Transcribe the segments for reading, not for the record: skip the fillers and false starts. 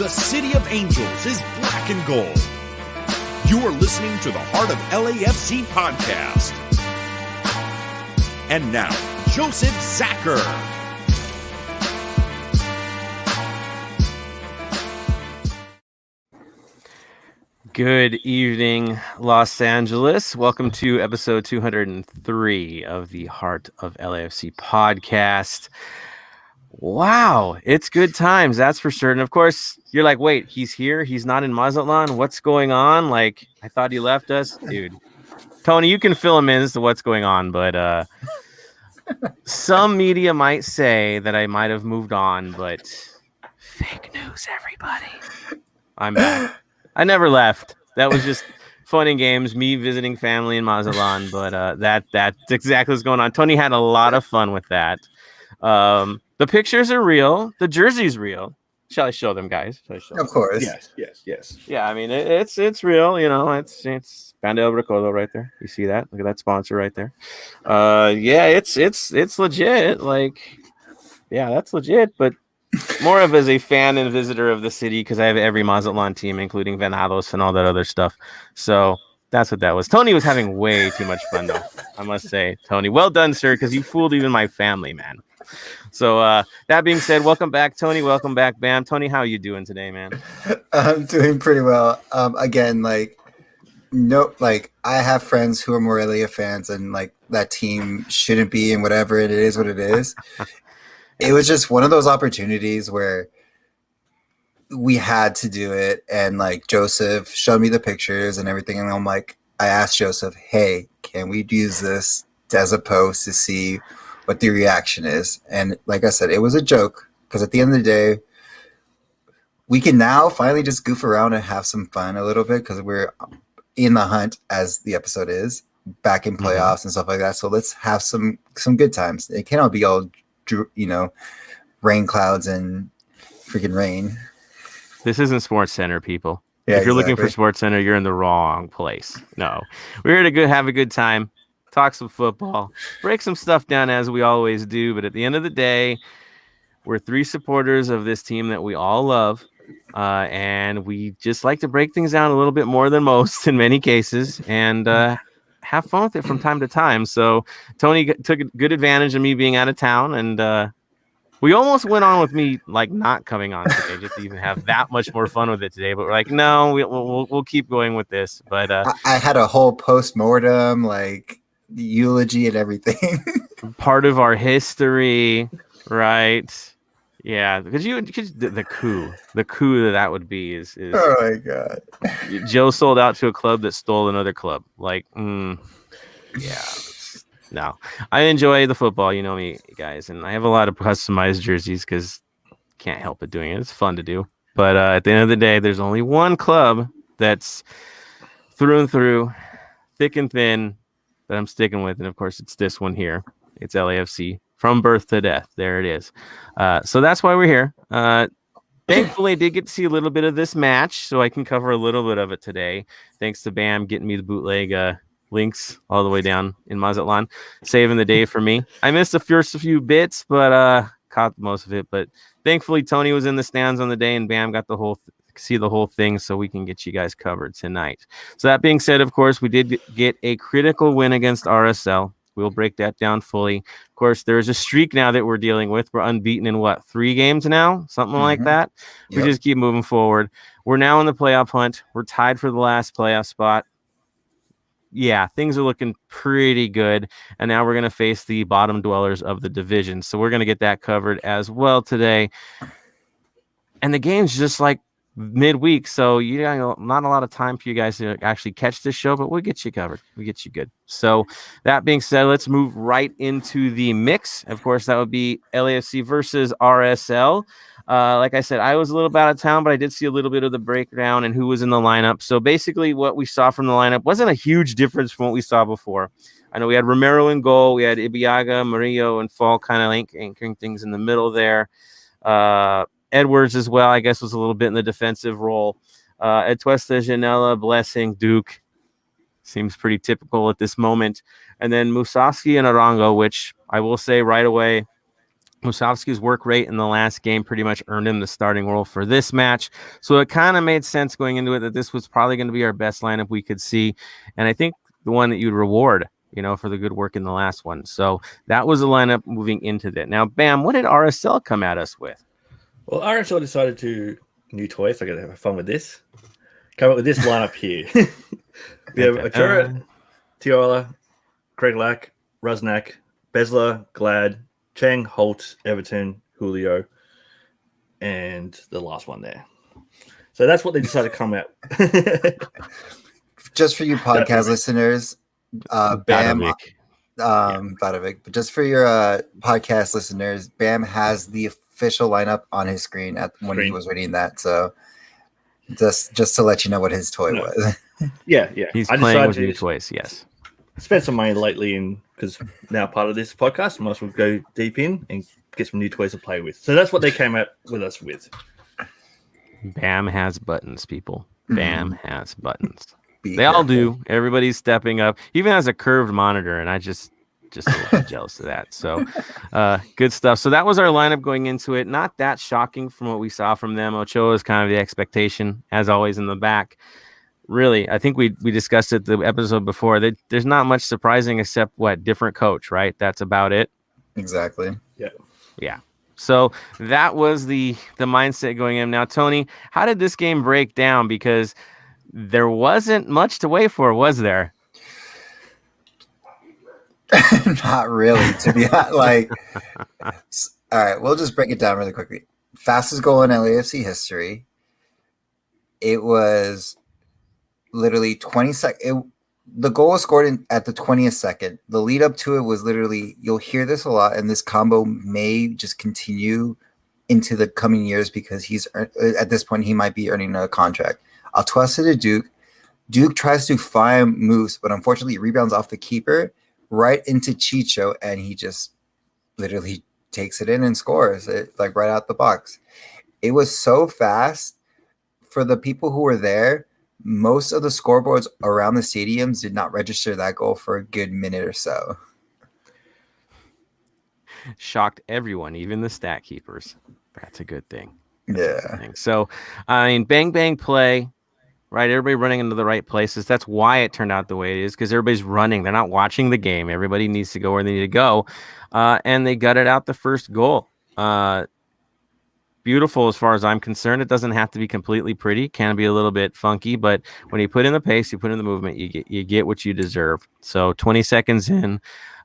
The City of Angels is black and gold. You are listening to the Heart of LAFC Podcast. And now, Joseph Zacher. Good evening, Los Angeles. Welcome to episode 203 of the Heart of LAFC Podcast. Wow, it's good times, that's for certain. Of course, you're like, wait, he's here? He's not in Mazatlan? What's going on? Like, I thought he left us? Dude, Tony, you can fill him in as to what's going on, but some media might say that I might have moved on, but fake news, everybody. I'm back. I never left. That was just fun and games, me visiting family in Mazatlan, but that's exactly what's going on. Tony had a lot of fun with that. The pictures are real. The jersey's real. Shall I show them, guys? Of course. Yes. Yeah, I mean it's real. You know, it's Banda El Recodo right there. You see that? Look at that sponsor right there. Yeah, it's legit. Like, yeah, that's legit. But more of as a fan and visitor of the city because I have every Mazatlan team, including Venados and all that other stuff. So that's what that was. Tony was having way too much fun, though. I must say, Tony, well done, sir, because you fooled even my family, man. So that being said, welcome back, Tony. Welcome back, Bam. Tony, how are you doing today, man? I'm doing pretty well. Again, I have friends who are Morelia fans, and that team shouldn't be, and whatever it is, what it is. It was just one of those opportunities where we had to do it, and Joseph showed me the pictures and everything, and I asked Joseph, hey, can we use this as a post to see what the reaction is? And like I said, it was a joke, because at the end of the day, we can now finally just goof around and have some fun a little bit, because we're in the hunt, as the episode is, back in playoffs and stuff like that. So let's have some good times. It cannot be all, rain clouds and freaking rain. This isn't Sports Center, people. Yeah, if you're looking for Sports Center, you're in the wrong place. No, we're here to have a good time, talk some football, break some stuff down as we always do. But at the end of the day, we're three supporters of this team that we all love. And we just like to break things down a little bit more than most in many cases, and have fun with it from time to time. So Tony took good advantage of me being out of town, and we almost went on with me not coming on today just to even have that much more fun with it today. But we're like, no, we'll keep going with this. But I had a whole post-mortem, eulogy and everything. Part of our history, right? Yeah, because the coup that would be is oh my god, Joe sold out to a club that stole another club. Yeah. No, I enjoy the football, you know me, guys, and I have a lot of customized jerseys because can't help it doing it. It's fun to do. But at the end of the day, there's only one club that's through and through, thick and thin, that I'm sticking with, and of course, it's this one here. It's LAFC. From birth to death. There it is. So that's why we're here. Thankfully, I did get to see a little bit of this match, so I can cover a little bit of it today. Thanks to Bam getting me the bootleg links all the way down in Mazatlan, saving the day for me. I missed the first few bits, but caught most of it. But thankfully, Tony was in the stands on the day, and Bam got see the whole thing, so we can get you guys covered tonight. So that being said, of course, we did get a critical win against RSL. We'll break that down fully. Of course, there's a streak now that we're dealing with. We're unbeaten in 3 games now? Something like that. We just keep moving forward. We're now in the playoff hunt. We're tied for the last playoff spot. Yeah, things are looking pretty good. And now we're going to face the bottom dwellers of the division. So we're going to get that covered as well today. And the game's just midweek, so you got not a lot of time for you guys to actually catch this show, but we'll get you covered. We get you good. So that being said, let's move right into the mix. Of course, that would be LAFC versus RSL. Like I said, I was a little bit out of town, but I did see a little bit of the breakdown and who was in the lineup. So basically what we saw from the lineup wasn't a huge difference from what we saw before. I know we had Romero in goal. We had Ibiaga, Murillo, and Fall kind of anchoring things in the middle there. Edwards as well, I guess, was a little bit in the defensive role. Atuesta, Janela, Blessing, Duke. Seems pretty typical at this moment. And then Musovski and Arango, which I will say right away, Musovski's work rate in the last game pretty much earned him the starting role for this match. So it kind of made sense going into it that this was probably going to be our best lineup we could see. And I think the one that you'd reward, for the good work in the last one. So that was the lineup moving into that. Now, Bam, what did RSL come at us with? Well, RSL decided to new toy, so I got to have fun with this. Come up with this lineup here. We have Achura, Tiola, Craig Lack, Rusnak, Besler, Glad, Cheng, Holt, Everton, Julio, and the last one there. So that's what they decided to come out. Just for you podcast listeners, Bam, Badovic. But just for your podcast listeners, Bam has the official lineup on his screen when he was reading that. So just to let you know what his toy was. Yeah. He's playing with new toys, yes. Spent some money lately because now part of this podcast, might as well go deep in and get some new toys to play with. So that's what they came out with us with. Bam has buttons, people. Bam has buttons. They all do. Everybody's stepping up. Even has a curved monitor, and I just a little jealous of that. So good stuff. So that was our lineup going into it. Not that shocking from what we saw from them. Ochoa is kind of the expectation, as always, in the back. Really, I think we discussed it the episode before. There's not much surprising except different coach, right? That's about it. Exactly. Yeah. So that was the mindset going in. Now, Tony, how did this game break down? Because there wasn't much to wait for, was there? Not really, to be honest. All right, we'll just break it down really quickly. Fastest goal in LAFC history. It was literally 20 seconds. The goal was scored at the 20th second. The lead up to it was literally, you'll hear this a lot, and this combo may just continue into the coming years because at this point, he might be earning a contract. Atuesta to Duke. Duke tries to find moves, but unfortunately rebounds off the keeper right into Chicho, and he just literally takes it in and scores it right out the box. It was so fast. For the people who were there, most of the scoreboards around the stadiums did not register that goal for a good minute or so. Shocked everyone, even the stat keepers. That's a good thing. So, bang, bang play, right? Everybody running into the right places. That's why it turned out the way it is, because everybody's running. They're not watching the game. Everybody needs to go where they need to go. And they gutted out the first goal. Beautiful as far as I'm concerned. It doesn't have to be completely pretty. Can be a little bit funky, but when you put in the pace, you put in the movement, you get what you deserve. So 20 seconds in,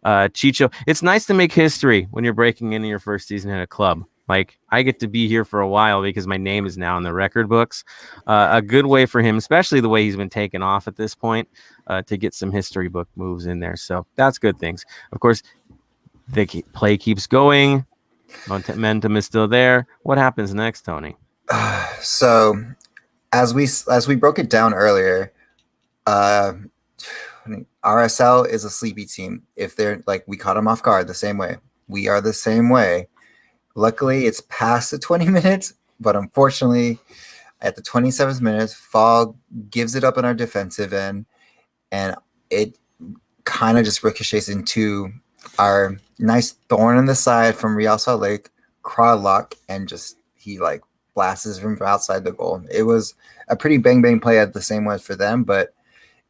Chicho. It's nice to make history when you're breaking into your first season at a club. I get to be here for a while because my name is now in the record books. A good way for him, especially the way he's been taken off at this point, to get some history book moves in there. So that's good things. Of course, play keeps going. Momentum is still there. What happens next, Tony? So, as we broke it down earlier, RSL is a sleepy team. If they're we caught them off guard the same way. We are the same way. Luckily, it's past the 20 minutes, but unfortunately, at the 27th minute, Fall gives it up in our defensive end, and it kind of just ricochets into our nice thorn in the side from Real Salt Lake, Crawlock, and just he blasts from outside the goal. It was a pretty bang play at the same way for them, but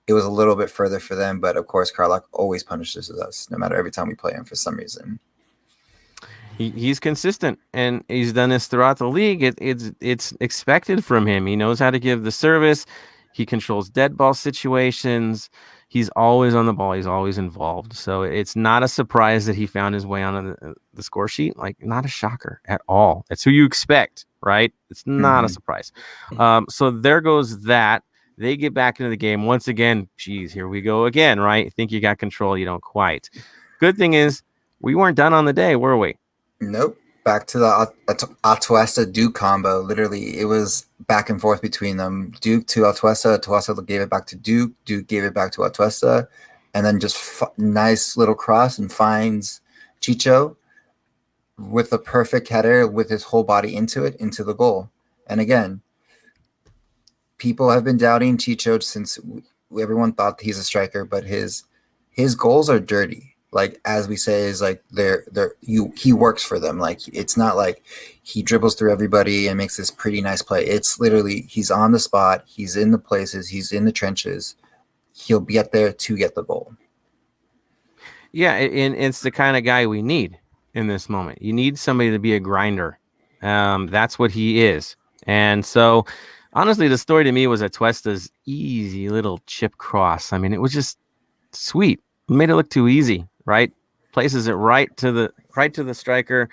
it was a little bit further for them. But of course, Crawlock always punishes us, no matter every time we play him for some reason. He's consistent, and he's done this throughout the league. It's expected from him. He knows how to give the service. He controls dead ball situations. He's always on the ball. He's always involved. So it's not a surprise that he found his way on the score sheet. Not a shocker at all. That's who you expect, right? It's not a surprise. So there goes that. They get back into the game. Once again, geez, here we go again, right? Think you got control. You don't quite. Good thing is we weren't done on the day, were we? Nope. Back to the Atuesta Duke combo. Literally, it was back and forth between them. Duke to Atuesta. Atuesta gave it back to Duke. Duke gave it back to Atuesta. And then just nice little cross and finds Chicho with a perfect header with his whole body into the goal. And again, people have been doubting Chicho since everyone thought he's a striker, but his goals are dirty. like as we say, is like he works for them. Like it's not like he dribbles through everybody and makes this pretty nice play. It's literally he's on the spot, he's in the places, he's in the trenches. He'll get there to get the goal. Yeah, and it's the kind of guy we need in this moment. You need somebody to be a grinder. That's what he is. And so, honestly, the story to me was Atuesta's easy little chip cross. I mean, it was just sweet. It made it look too easy, right? Places it right to the striker.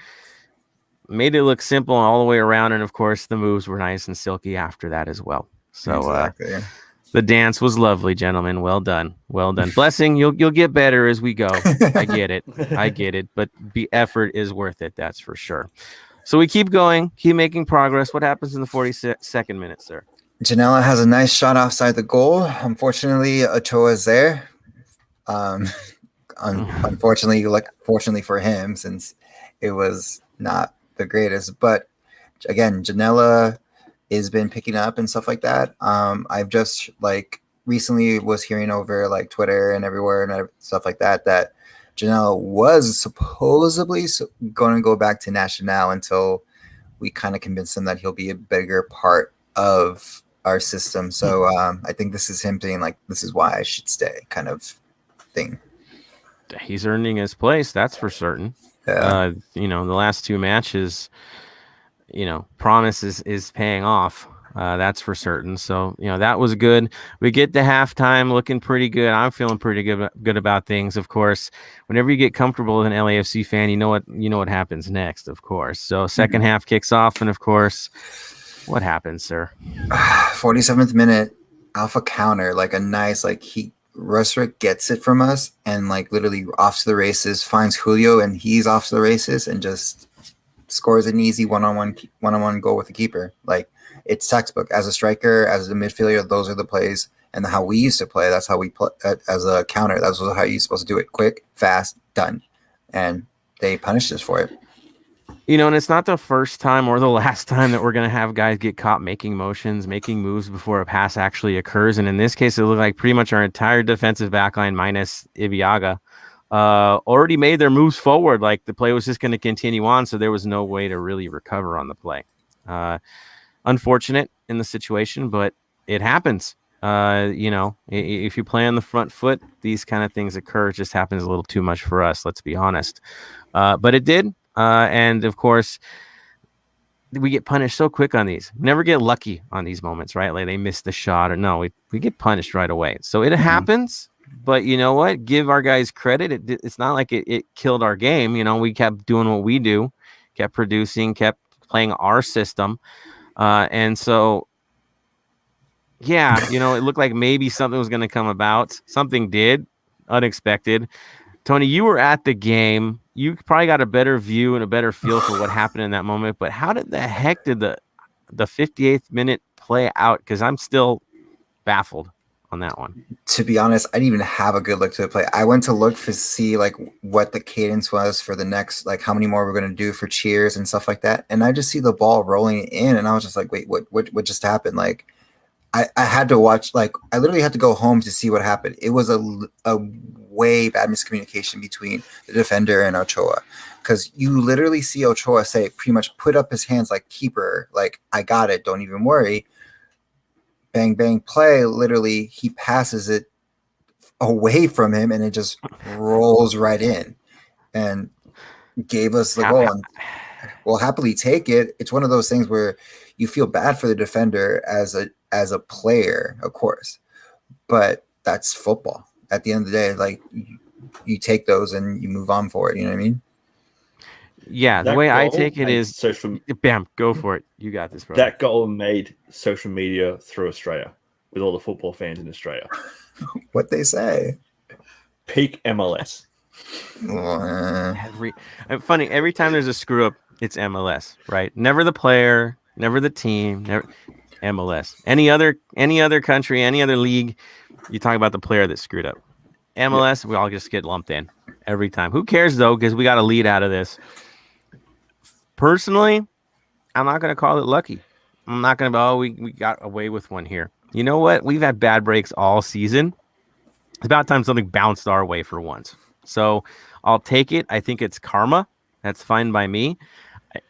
Made it look simple all the way around, and of course, the moves were nice and silky after that as well. So, exactly. The dance was lovely, gentlemen. Well done. Well done. Blessing, you'll get better as we go. I get it. But the effort is worth it. That's for sure. So we keep going, keep making progress. What happens in the 42nd minute, sir? Janela has a nice shot offside the goal. Unfortunately, Ochoa is there. Unfortunately, fortunately for him, since it was not the greatest. But again, Janela has been picking up and stuff like that. I've just recently was hearing over Twitter and everywhere and stuff like that Janela was supposedly going to go back to Nacional until we kind of convince him that he'll be a bigger part of our system. So I think this is him saying this is why I should stay kind of thing. He's earning his place, that's for certain. Yeah. The last two matches, promise is paying off. That's for certain. So, that was good. We get to halftime looking pretty good. I'm feeling pretty good about things. Of course, whenever you get comfortable with an LAFC fan, you know what happens next, of course. So second half kicks off. And of course, what happens, sir? 47th minute alpha counter, a nice, Rosrick gets it from us and literally off to the races, finds Julio and he's off to the races and just scores an easy one-on-one goal with the keeper. It's textbook. As a striker, as a midfielder, those are the plays and how we used to play. That's how we play as a counter. That's how you're supposed to do it. Quick, fast, done. And they punished us for it. And it's not the first time or the last time that we're going to have guys get caught making motions, making moves before a pass actually occurs. And in this case, it looked like pretty much our entire defensive backline minus Ibiaga already made their moves forward. The play was just going to continue on. So there was no way to really recover on the play. Unfortunate in the situation, but it happens. If you play on the front foot, these kind of things occur. It just happens a little too much for us. Let's be honest. But it did. And of course, we get punished so quick on these. We never get lucky on these moments, right? They miss the shot or no, we get punished right away. So it happens. But you know what? Give our guys credit. It's not like it killed our game. We kept doing what we do, kept producing, kept playing our system. And so, yeah, it looked like maybe something was going to come about. Something did, unexpected. Tony, you were at the game. You probably got a better view and a better feel for what happened in that moment. But how did the heck did the 58th minute play out? Because I'm still baffled on that one. To be honest, I didn't even have a good look to the play. I went to look to see what the cadence was for the next, how many more we're going to do for cheers and stuff like that. And I just see the ball rolling in and I was just wait, what just happened? I had to watch, I literally had to go home to see what happened. It was a way bad miscommunication between the defender and Ochoa. Because you literally see Ochoa say, pretty much put up his hands like keeper, I got it, don't even worry. Bang, bang, play. Literally, he passes it away from him and it just rolls right in and gave us the goal. And we'll happily take it. It's one of those things where you feel bad for the defender as a player, of course, but that's football. At the end of the day, you take those and you move on for it. You know what I mean? Yeah, the way I take it is, bam, go for it. You got this, bro. That goal made social media through Australia with all the football fans in Australia. What they say? Peak MLS. Funny, every time there's a screw up, it's MLS, right? Never the player, never the team, never MLS. Any other country, any other league, you talk about the player that screwed up. MLS, we all just get lumped in every time. Who cares though? Because we got a lead out of this. Personally, I'm not going to call it lucky. I'm not going to we got away with one here. You know what? We've had bad breaks all season. It's about time something bounced our way for once. So I'll take it. I think it's karma. That's fine by me.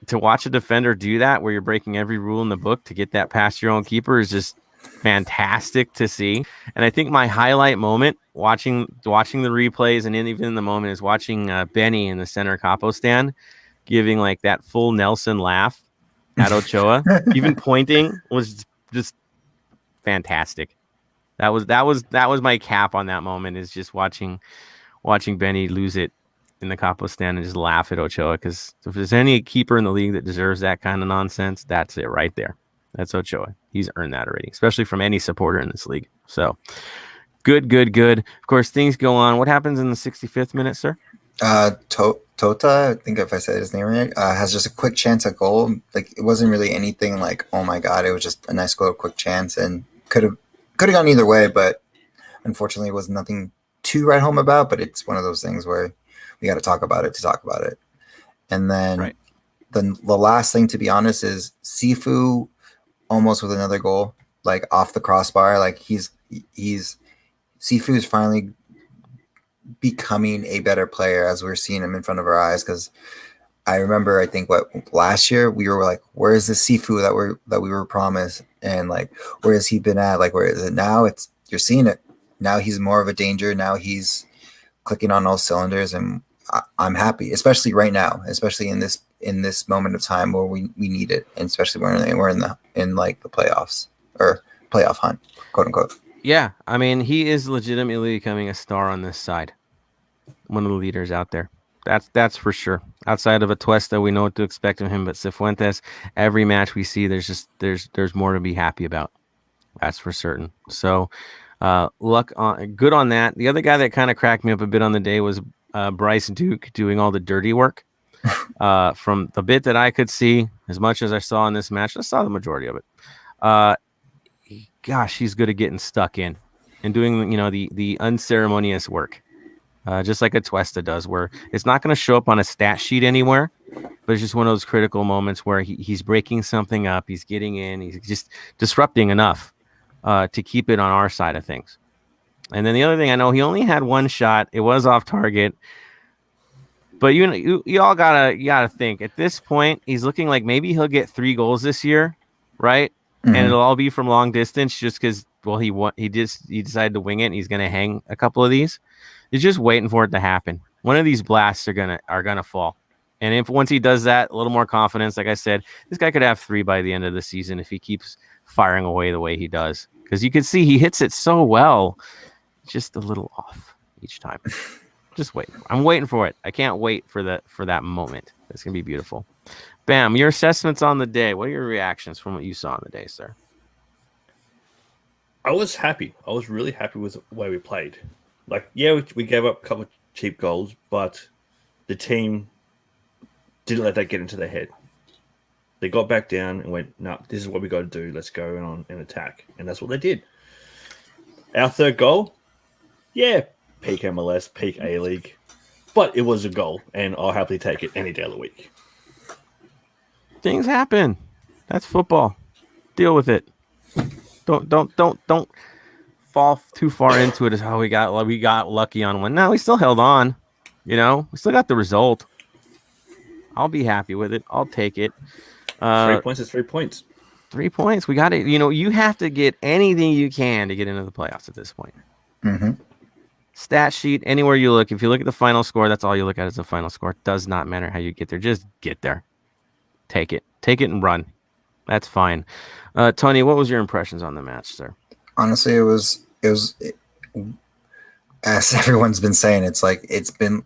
To watch a defender do that, where you're breaking every rule in the book to get that past your own keeper, is just fantastic to see. And I think my highlight moment watching the replays and even in the moment is watching Benny in the center capo stand giving like that full Nelson laugh at Ochoa. Even pointing was just fantastic. That was my cap on that moment, is just watching Benny lose it in the capo stand and just laugh at Ochoa, because if there's any keeper in the league that deserves that kind of nonsense, that's it right there. That's Ochoa. He's earned that already, especially from any supporter in this league. So good. Of course, things go on. What happens in the 65th minute, sir? Tota, I think if I said his name right, has just a quick chance at goal. Like, it wasn't really anything like, oh my God, it was just a nice goal, quick chance, and could have gone either way, but unfortunately it was nothing to write home about. But it's one of those things where we got to talk about it. And then the last thing, to be honest, is Sifu almost with another goal, like off the crossbar. Like Sifu is finally becoming a better player as we're seeing him in front of our eyes. Because I remember, I think last year we were like, where is the Sifu that we were promised, and like, where has he been at? Like, where is it now? You're seeing it now. He's more of a danger now. He's clicking on all cylinders, and I'm happy, especially right now, especially in this moment of time where we need it, and especially when we're in like the playoffs or playoff hunt, quote unquote. Yeah, I mean, he is legitimately becoming a star on this side. One of the leaders out there. That's for sure. Outside of Atuesta, we know what to expect of him, but Cifuentes, every match we see, there's more to be happy about. That's for certain. So, good on that. The other guy that kind of cracked me up a bit on the day was Bryce Duke doing all the dirty work. From the bit that I could see, as much as I saw in this match, I saw the majority of it. Gosh, he's good at getting stuck in and doing, the unceremonious work. Just like Atuesta does, where it's not going to show up on a stat sheet anywhere, but it's just one of those critical moments where he's breaking something up, he's getting in, he's just disrupting enough to keep it on our side of things. And then the other thing, I know he only had one shot; it was off target. But you all gotta think at this point, he's looking like maybe he'll get 3 goals this year, right? Mm-hmm. And it'll all be from long distance, just because he decided to wing it, and he's gonna hang a couple of these. He's just waiting for it to happen. One of these blasts are gonna fall, and if once he does that, a little more confidence, like I said, this guy could have 3 by the end of the season if he keeps firing away the way he does. Because you can see he hits it so well, just a little off each time. Just wait. I'm waiting for it. I can't wait for that moment. It's gonna be beautiful. Bam, your assessments on the day. What are your reactions from what you saw on the day, sir? I was happy. I was really happy with the way we played. Like, yeah, we gave up a couple of cheap goals, but the team didn't let that get into their head. They got back down and went, no, this is what we got to do. Let's go on and attack. And that's what they did. Our third goal, yeah, peak MLS, peak A-League. But it was a goal, and I'll happily take it any day of the week. Things happen. That's football. Deal with it. Don't fall too far into it as how we got lucky on one. No, we still held on. We still got the result. I'll be happy with it. I'll take it. 3 points is 3 points. 3 points. We got it. You have to get anything you can to get into the playoffs at this point. Mm-hmm. Stat sheet, anywhere you look. If you look at the final score, that's all you look at is the final score. It does not matter how you get there. Just get there. Take it and run. That's fine. Tony, what was your impressions on the match, sir? Honestly, it was as everyone's been saying, it's like it's been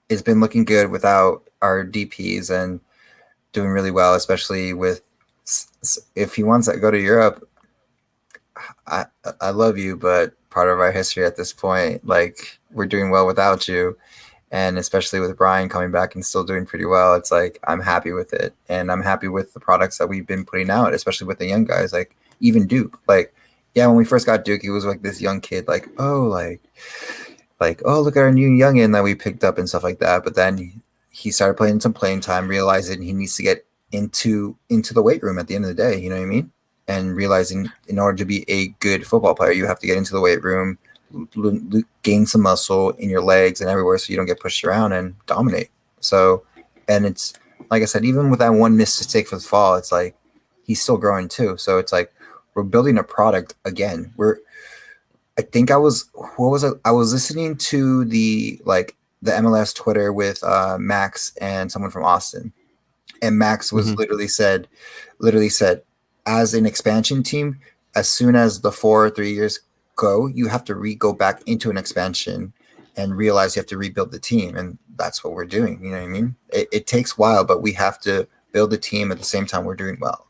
looking good without our DPs and doing really well, especially with if he wants to go to Europe. I love you, but part of our history at this point, like, we're doing well without you. And especially with Brian coming back and still doing pretty well, it's like I'm happy with it. And I'm happy with the products that we've been putting out, especially with the young guys, like even Duke. Like, yeah, when we first got Duke, he was like this young kid, like, oh, look at our new youngin that we picked up and stuff like that. But then he started playing some playing time, realizing he needs to get into the weight room at the end of the day. You know what I mean? And realizing in order to be a good football player, you have to get into the weight room, gain some muscle in your legs and everywhere, so you don't get pushed around and dominate. So, and it's like I said, even with that one mistake for the fall, it's like he's still growing too. So it's like we're building a product again. I think I was listening to the MLS Twitter with Max and someone from Austin, and Max was literally said, as an expansion team, as soon as the 4 or 3 years go, you have to go back into an expansion and realize you have to rebuild the team, and that's what we're doing. You know what I mean? It takes a while, but we have to build the team at the same time we're doing well.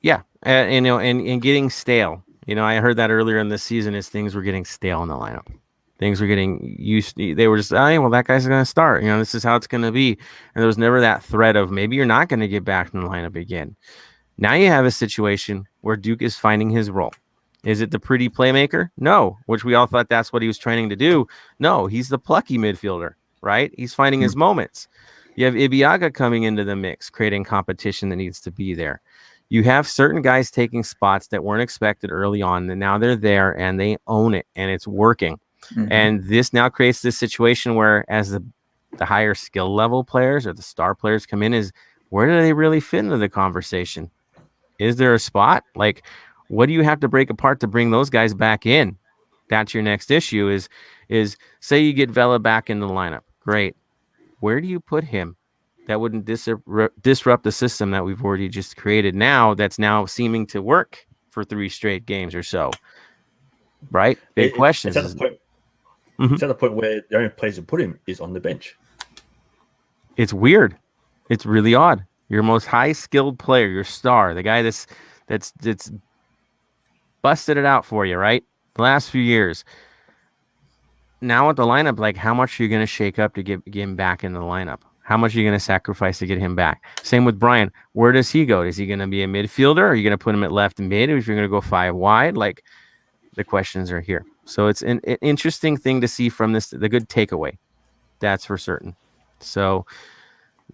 Yeah, and getting stale. I heard that earlier in the season as things were getting stale in the lineup. Things were getting used to, they were just, well, that guy's going to start. This is how it's going to be. And there was never that threat of maybe you're not going to get back in the lineup again. Now you have a situation where Duke is finding his role. Is it the pretty playmaker? No, which we all thought that's what he was training to do. No, he's the plucky midfielder, right? He's finding his moments. You have Ibiaga coming into the mix, creating competition that needs to be there. You have certain guys taking spots that weren't expected early on, and now they're there and they own it and it's working. And this now creates this situation where as the higher skill level players or the star players come in, is where do they really fit into the conversation? Is there a spot? Like, what do you have to break apart to bring those guys back in? That's your next issue is say you get Vela back in the lineup. Great. Where do you put him? That wouldn't disrupt the system that we've already just created now, that's now seeming to work for 3 straight games or so. Right? Big questions. It's at the point where the only place to put him is on the bench. It's weird. It's really odd. Your most high-skilled player, your star, the guy that's busted it out for you, right? The last few years. Now with the lineup, like, how much are you going to shake up to get him back in the lineup? How much are you going to sacrifice to get him back? Same with Brian. Where does he go? Is he going to be a midfielder? Are you going to put him at left and mid? If you're going to go 5 wide, like, the questions are here. So it's an interesting thing to see from this, the good takeaway. That's for certain. So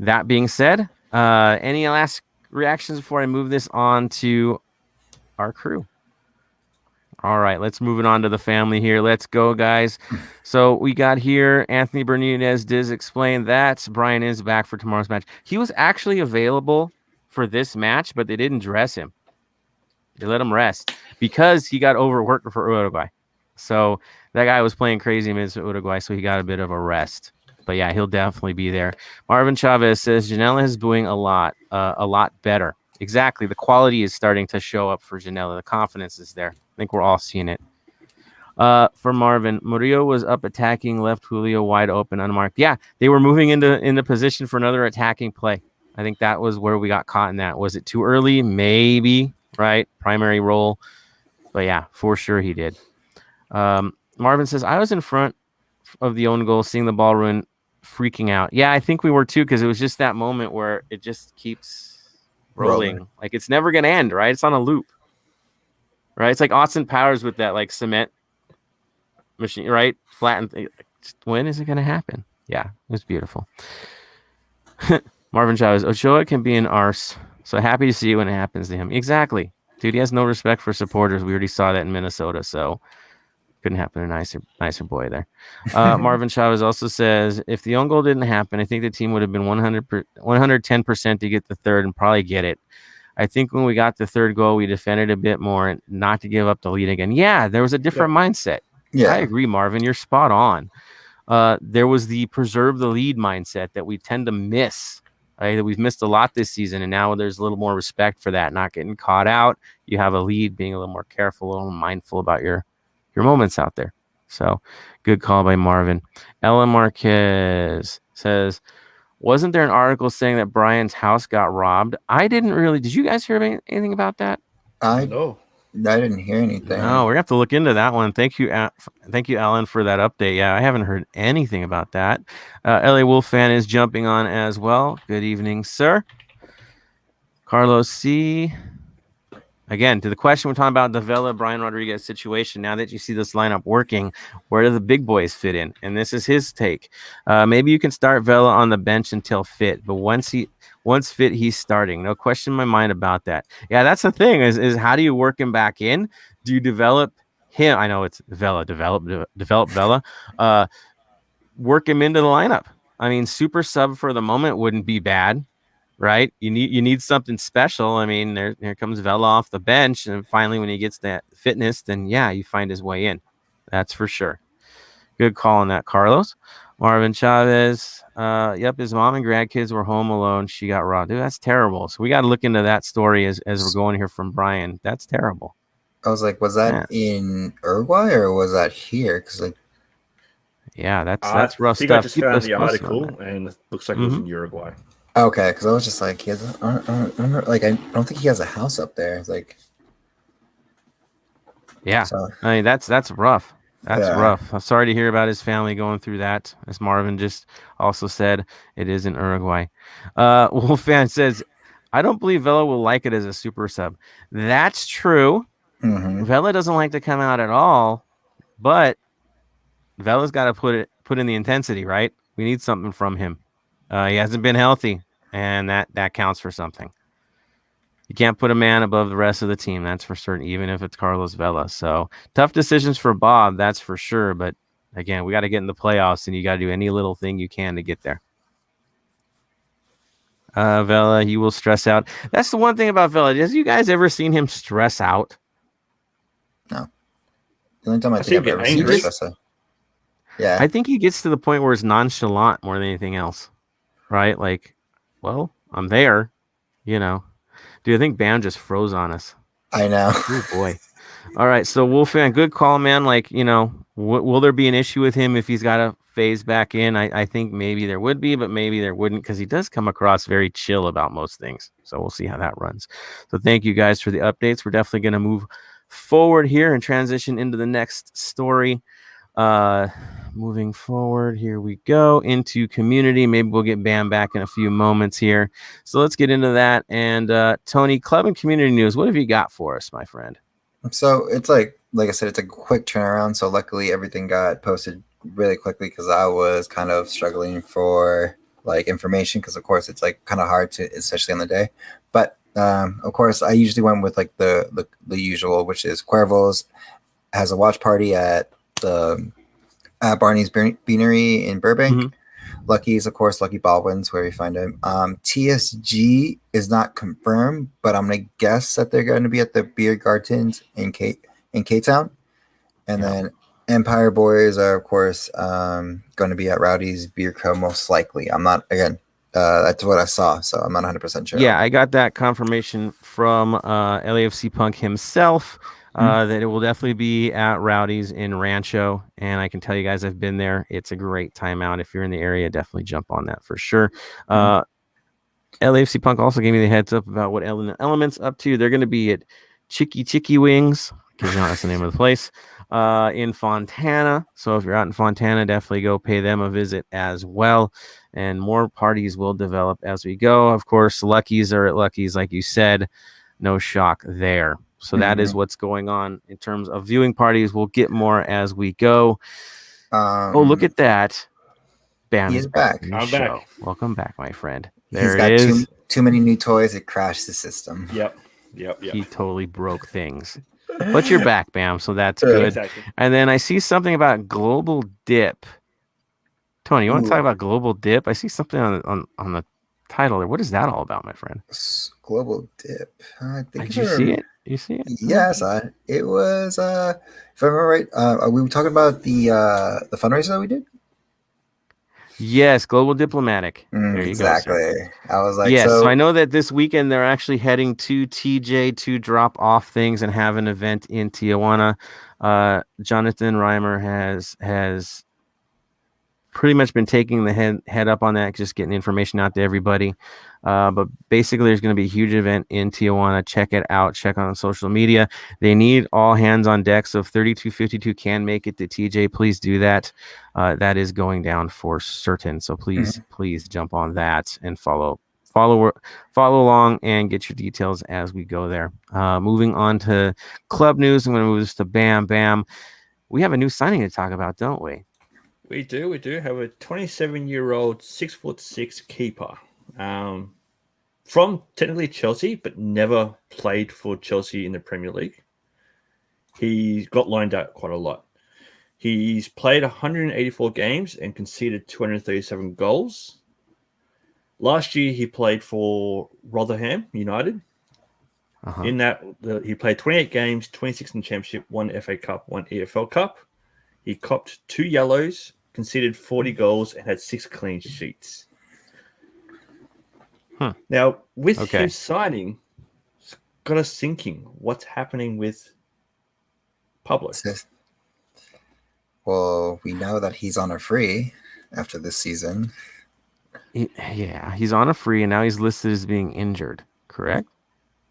that being said, any last reactions before I move this on to our crew? All right, let's move it on to the family here. Let's go, guys. So we got here, Anthony Bermudez did explain that Brian is back for tomorrow's match. He was actually available for this match, but they didn't dress him. They let him rest because he got overworked for Uruguay. So that guy was playing crazy against Uruguay, so he got a bit of a rest. But yeah, he'll definitely be there. Marvin Chavez says Janela is doing a lot better. Exactly. The quality is starting to show up for Janela. The confidence is there. I think we're all seeing it. For Marvin, Murillo was up attacking, left Julio wide open, unmarked. Yeah, they were moving into position for another attacking play. I think that was where we got caught in that. Was it too early? Maybe, right? Primary role. But yeah, for sure he did. Marvin says, I was in front of the own goal, seeing the ball run, freaking out. Yeah, I think we were too, because it was just that moment where it just keeps rolling. Like, it's never going to end, right? It's on a loop. Right? It's like Austin Powers with that, like, cement machine, right? Flattened. When is it going to happen? Yeah, it was beautiful. Marvin Chavez, Ochoa can be an arse, so happy to see it when it happens to him. Exactly. Dude, he has no respect for supporters. We already saw that in Minnesota, so couldn't happen to a nicer boy there. Marvin Chavez also says, if the own goal didn't happen, I think the team would have been 110% to get the third and probably get it. I think when we got the third goal, we defended a bit more and not to give up the lead again. Yeah, there was a different mindset. Yeah, I agree, Marvin. You're spot on. There was the preserve the lead mindset that we tend to miss. Right? That we've missed a lot this season, and now there's a little more respect for that, not getting caught out. You have a lead, being a little more careful, a little mindful about your moments out there. So, good call by Marvin. Ella Marquez says, wasn't there an article saying that Brian's house got robbed? I didn't really. Did you guys hear anything about that? No. I didn't hear anything. No, we're going to have to look into that one. Thank you, Alan, for that update. Yeah, I haven't heard anything about that. LA Wolf fan is jumping on as well. Good evening, sir. Carlos C. Again, to the question we're talking about, the Vela Brian Rodriguez situation. Now that you see this lineup working, where do the big boys fit in? And this is his take. Maybe you can start Vela on the bench until fit, but once fit, he's starting. No question in my mind about that. Yeah, that's the thing is how do you work him back in? Do you develop him. I know it's Vela, develop Vela. Work him into the lineup. I mean, super sub for the moment wouldn't be bad, right? You need something special. I mean, there comes Vela off the bench, and finally when he gets that fitness, then yeah, you find his way in. That's for sure. Good call on that, Carlos. Marvin Chavez. Yep, his mom and grandkids were home alone. She got raw. Dude, that's terrible. So we got to look into that story as we're going here from Brian. That's terrible. I was like, was that in Uruguay or was that here? Because like, yeah, that's rough stuff. I just found the article, and it looks like it was in Uruguay. Okay, because I was just like, he has. I don't think he has a house up there. It's like, yeah, so, I mean that's rough. That's rough. I'm sorry to hear about his family going through that. As Marvin just also said, it is in Uruguay. Wolfan says, I don't believe Vela will like it as a super sub. That's true. Mm-hmm. Vela doesn't like to come out at all, but Vela's got to put in the intensity, right? We need something from him. He hasn't been healthy, and that counts for something. You can't put a man above the rest of the team, that's for certain, even if it's Carlos Vela. So tough decisions for Bob, that's for sure. But again, we got to get in the playoffs, and you got to do any little thing you can to get there. Vela, he will stress out. That's the one thing about Vela. Has you guys ever seen him stress out? No. The only time I think I've ever seen him stress out. Yeah. I think he gets to the point where it's nonchalant more than anything else, right? Like, well, I'm there, Dude, I think Bam just froze on us. I know. Oh, boy. All right, so Wolfman, good call, man. Like, will there be an issue with him if he's got to phase back in? I think maybe there would be, but maybe there wouldn't, because he does come across very chill about most things. So we'll see how that runs. So thank you guys for the updates. We're definitely going to move forward here and transition into the next story. Moving forward, here we go into community. Maybe we'll get Bam back in a few moments here. So let's get into that. And Tony, club and community news, what have you got for us, my friend? So it's like I said, it's a quick turnaround. So luckily everything got posted really quickly because I was kind of struggling for like information because of course it's like kind of hard to, especially on the day. But of course I usually went with like the usual, which is Cuervo's has a watch party at the Barney's Beanery in Burbank. Mm-hmm. Lucky's, of course, Lucky Baldwin's where we find him. TSG is not confirmed, but I'm gonna guess that they're going to be at the Beer Gardens in K-Town. And then Empire Boys are, of course, going to be at Rowdy's Beer Co. most likely. I'm not, again, that's what I saw, so I'm not 100% sure. Yeah, I got that confirmation from LAFC Punk himself. That it will definitely be at Rowdy's in Rancho, and I can tell you guys I've been there. It's a great time out. If you're in the area, definitely jump on that for sure. LAFC Punk also gave me the heads up about what Element's up to. They're going to be at Chicky Wings, because that's the name of the place, in Fontana. So if you're out in Fontana, definitely go pay them a visit as well. And more parties will develop as we go. Of course, Lucky's are at Lucky's, like you said. No shock there. So that is what's going on in terms of viewing parties. We'll get more as we go. Look at that. Bam is back. I'm back. Welcome back, my friend. He's got too many new toys. It crashed the system. Yep. He totally broke things. But you're back, Bam, so that's good. Exactly. And then I see something about Global Dip. Tony, you want to talk about Global Dip? I see something on the title there. What is that all about, my friend? Global Dip. I think Did you see it? You see it? Yes, it was. If I remember right, are we talking about the fundraiser that we did? Yes, Global Diplomatic. There you exactly. Go, I was like, yes. So I know that this weekend they're actually heading to TJ to drop off things and have an event in Tijuana. Jonathan Reimer has pretty much been taking the head up on that, just getting information out to everybody. But basically, there's going to be a huge event in Tijuana. Check it out. Check on social media. They need all hands on deck. So if 3252 can make it to TJ, please do that. That is going down for certain. So please jump on that and follow along and get your details as we go there. Moving on to club news. I'm going to move this to Bam. We have a new signing to talk about, don't we? We do have a 27-year-old 6'6" keeper from technically Chelsea, but never played for Chelsea in the Premier League. He got loaned out quite a lot. He's played 184 games and conceded 237 goals. Last year, he played for Rotherham United. Uh-huh. In that, he played 28 games, 26 in the Championship, 1 FA Cup, 1 EFL Cup. He copped 2 yellows, conceded 40 goals, and had 6 clean sheets. Now, with his signing, it's got us thinking, what's happening with Pablo? Well, we know that he's on a free after this season. Yeah, he's on a free, and now he's listed as being injured, correct?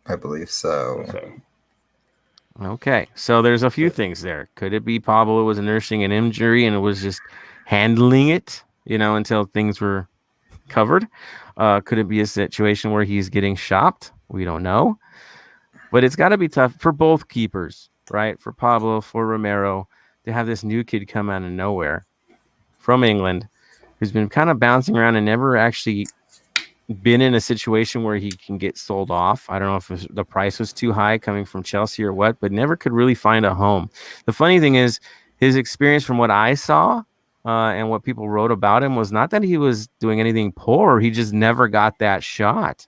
I believe so. Okay, so there's a few things there. Could it be Pablo was nursing an injury and it was just handling it, until things were covered? Could it be a situation where he's getting shopped? We don't know. But it's got to be tough for both keepers, right? For Pablo, for Romero, to have this new kid come out of nowhere from England who's been kind of bouncing around and never actually been in a situation where he can get sold off. I don't know if the price was too high coming from Chelsea or what, but never could really find a home. The funny thing is his experience from what I saw and what people wrote about him was not that he was doing anything poor. He just never got that shot.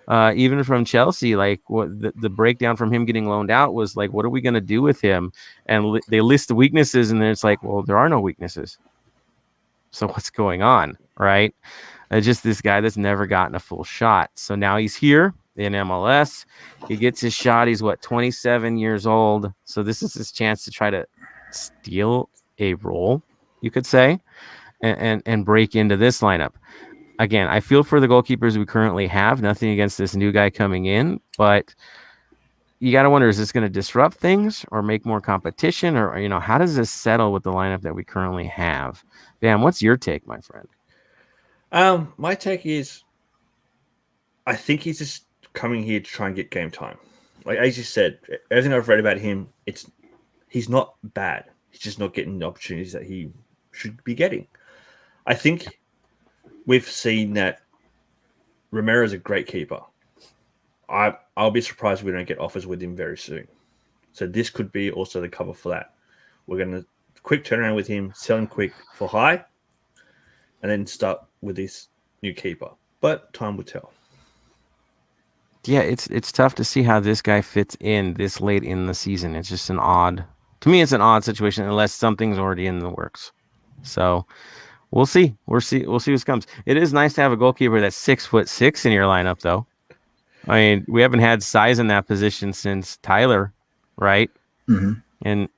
Even from Chelsea, like what the breakdown from him getting loaned out was like, what are we going to do with him? And they list the weaknesses, and then it's like, well, there are no weaknesses. So what's going on, right? Just this guy that's never gotten a full shot. So now he's here in MLS. He gets his shot. He's 27 years old. So this is his chance to try to steal a role, you could say, and break into this lineup. Again, I feel for the goalkeepers we currently have. Nothing against this new guy coming in, but you got to wonder, is this going to disrupt things or make more competition? Or, how does this settle with the lineup that we currently have? Dan, what's your take, my friend? My take is I think he's just coming here to try and get game time. Like as you said, everything I've read about him, he's not bad. He's just not getting the opportunities that he should be getting. I think we've seen that Romero is a great keeper. I'll be surprised if we don't get offers with him very soon. So this could be also the cover for that. We're going to quick turnaround with him, sell him quick for high, and then start with this new keeper. But time will tell. Yeah, it's tough to see how this guy fits in this late in the season. It's just an odd situation unless something's already in the works. So we'll see. We'll see what comes. It is nice to have a goalkeeper that's 6'6" in your lineup, though. I mean, we haven't had size in that position since Tyler, right? Mm-hmm. And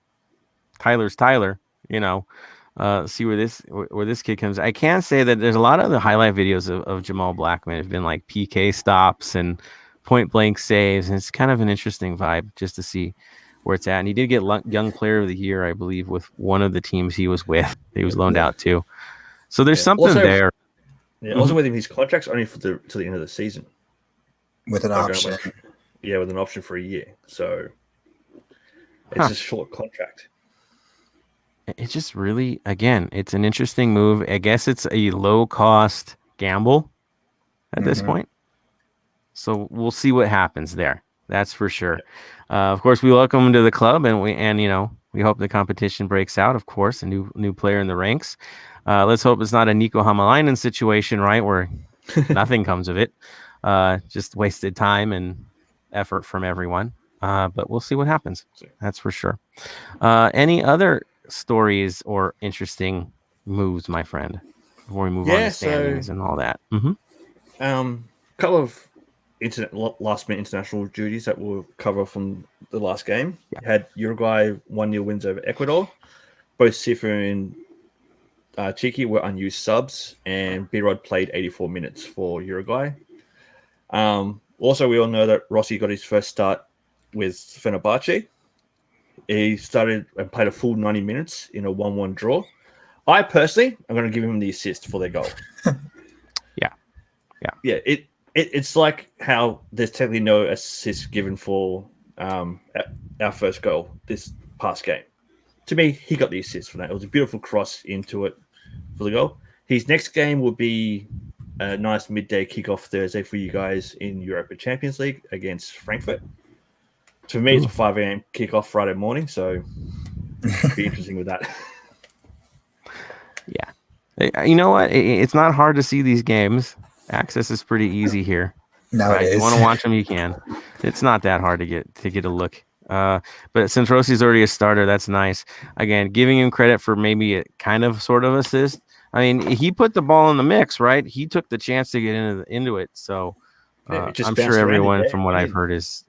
Tyler's Tyler, see where this kid comes. I can say that there's a lot of the highlight videos of Jamal Blackman have been like PK stops and point blank saves, and it's kind of an interesting vibe just to see where it's at. And he did get Young Player of the Year, I believe, with one of the teams he was with. He was loaned out to. So there's something there. Yeah, also with him, his contract's only to the end of the season. With an option. With an option for a year. So it's a short contract. It just really, again, it's an interesting move. I guess it's a low-cost gamble at this point. So we'll see what happens there. That's for sure. Of course, we welcome him to the club, and we hope the competition breaks out. Of course, a new player in the ranks. Let's hope it's not a Nico Hamalainen situation, right, where nothing comes of it. Just wasted time and effort from everyone. But we'll see what happens. That's for sure. Any other stories or interesting moves, my friend, before we move on to standings and all that? Couple of last-minute international duties that we'll cover from the last game. Had Uruguay 1-0 wins over Ecuador. Both Sifa and Chiki were unused subs, and B-Rod played 84 minutes for Uruguay. Also, we all know that Rossi got his first start with Fenerbahce. He started and played a full 90 minutes in a 1-1 draw. I personally am going to give him the assist for their goal. Yeah. It's like how there's technically no assist given for our first goal this past game. To me, he got the assist for that. It was a beautiful cross into it for the goal. His next game will be a nice midday kickoff Thursday for you guys in Europa Champions League against Frankfurt. For me, it's a 5 a.m. kickoff Friday morning, so it'll be interesting with that. Yeah. You know what? It's not hard to see these games. Access is pretty easy here. Nowadays. You want to watch them, you can. It's not that hard to get a look. But since Rossi's already a starter, that's nice. Again, giving him credit for maybe a kind of sort of assist. I mean, he put the ball in the mix, right? He took the chance to get into it. So I'm sure everyone from what I've heard is,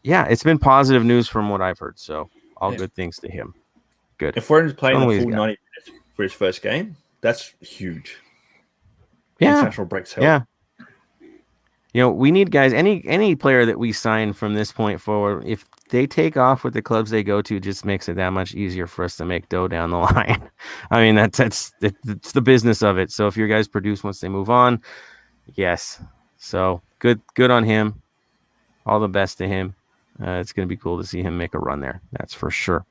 it's been positive news from what I've heard. So all good things to him. Good. If we're playing the full 90 minutes for his first game, that's huge. Yeah. International breaks help. Yeah. You know, we need guys, any player that we sign from this point forward, if they take off with the clubs they go to, just makes it that much easier for us to make dough down the line. I mean, it's the business of it. So if your guys produce once they move on, yes. So good on him. All the best to him. It's going to be cool to see him make a run there. That's for sure.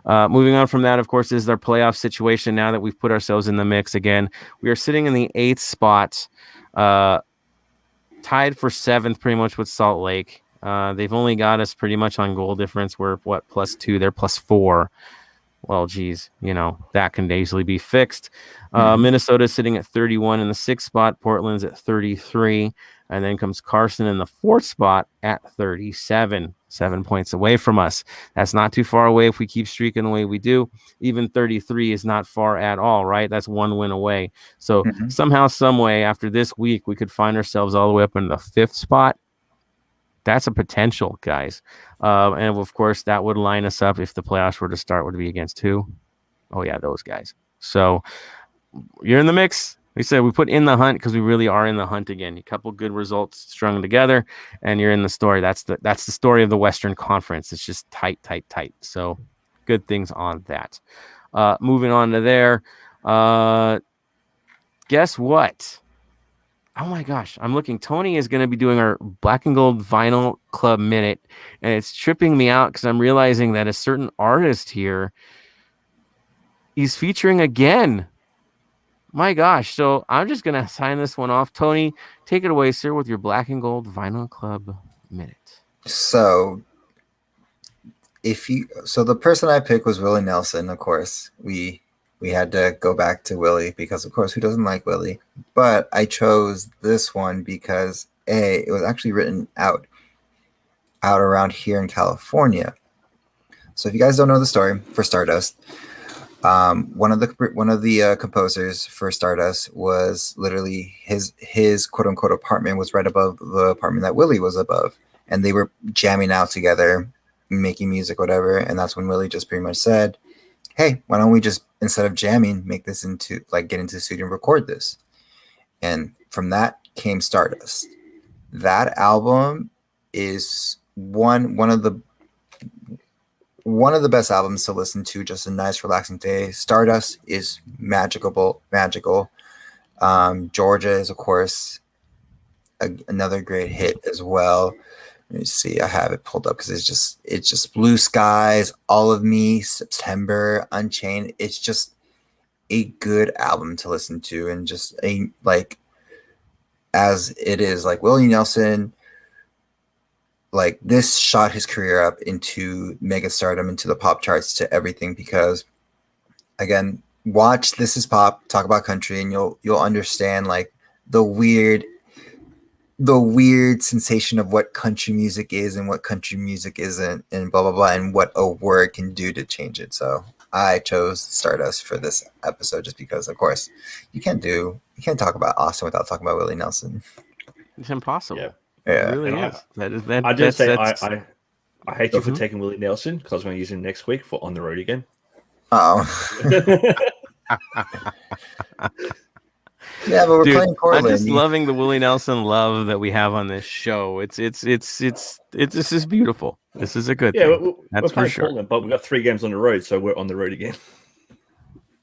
Moving on from that, of course, is our playoff situation. Now that we've put ourselves in the mix again, we are sitting in the 8th spot, tied for 7th pretty much with Salt Lake. They've only got us pretty much on goal difference. We're +2, they're +4. Well, geez, that can easily be fixed. Minnesota's sitting at 31 in the 6th spot. Portland's at 33. And then comes Carson in the 4th spot at 37, 7 points away from us. That's not too far away if we keep streaking the way we do. Even 33 is not far at all, right? That's 1 win away. So somehow, some way, after this week, we could find ourselves all the way up in the 5th spot. That's a potential, guys. And, of course, that would line us up if the playoffs were to start, would be against who? Oh, yeah, those guys. So you're in the mix. We said we put in the hunt because we really are in the hunt again. A couple good results strung together, and you're in the story. That's the story of the Western Conference. It's just tight. So good things on that. Moving on to there. Guess what? Oh my gosh, I'm looking. Tony is going to be doing our Black and Gold Vinyl Club Minute, and it's tripping me out because I'm realizing that a certain artist here, he's featuring again. My gosh, so I'm just going to sign this one off. Tony, take it away, sir, with your Black and Gold Vinyl Club Minute. So the person I picked was Willie Nelson, of course. We had to go back to Willie because, of course, who doesn't like Willie? But I chose this one because, it was actually written out around here in California. So if you guys don't know the story, for Stardust, one of the composers for Stardust was literally his quote unquote apartment was right above the apartment that Willie was above, and they were jamming out together, making music, whatever. And that's when Willie just pretty much said, "Hey, why don't we just, instead of jamming, make this into get into the studio and record this?" And from that came Stardust. That album is one of the best albums to listen to, just a nice relaxing day. Stardust is magical. Georgia is, of course, another great hit as well. Let me see, I have it pulled up because it's just Blue Skies, All of Me, September, Unchained. It's just a good album to listen to, and just as it is, Willie Nelson, this shot his career up into mega stardom, into the pop charts, to everything. Because again, watch This Is Pop, talk about country, and you'll understand the weird sensation of what country music is and what country music isn't, and blah blah blah, and what a word can do to change it. So I chose Stardust for this episode just because, of course, you can't talk about Austin without talking about Willie Nelson. It's impossible. Yeah. Yeah, it really is. I just say I hate you for taking Willie Nelson, because I'm going to use him next week for On the Road Again. Oh. Yeah, but we're playing Portland. I'm just loving the Willie Nelson love that we have on this show. It's this is beautiful. This is a good thing. That's for sure. Portland, but we've got 3 games on the road, so we're on the road again.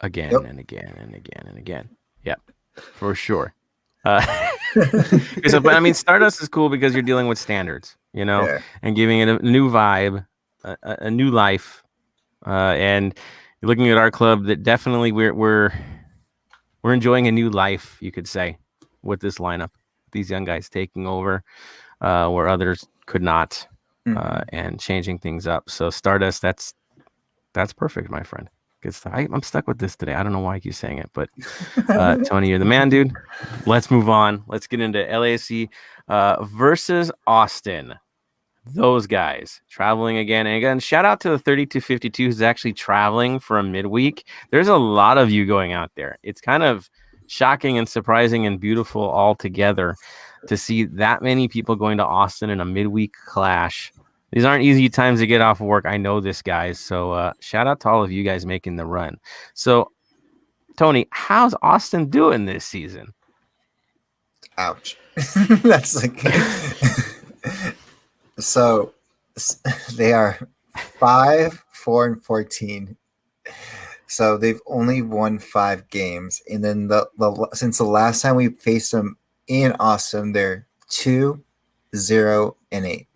Again Yep. and again and again and again. Yep, for sure. But I mean, Stardust is cool because you're dealing with standards, and giving it a new vibe, a new life, and you're looking at our club that definitely we're enjoying a new life, you could say, with this lineup. These young guys taking over where others could not. and changing things up. So Stardust, that's perfect, my friend. I'm stuck with this today. I don't know why I keep saying it, but Tony, you're the man, dude. Let's move on. Let's get into LAFC versus Austin. Those guys traveling again. And again, shout out to the 3252 who's actually traveling for a midweek. There's a lot of you going out there. It's kind of shocking and surprising and beautiful all together to see that many people going to Austin in a midweek clash. These aren't easy times to get off of work. I know this, guys. So shout out to all of you guys making the run. So, Tony, how's Austin doing this season? Ouch. That's like... So they are 5-4-14. So they've only won 5 games. And then since the last time we faced them in Austin, they're 2-0-8.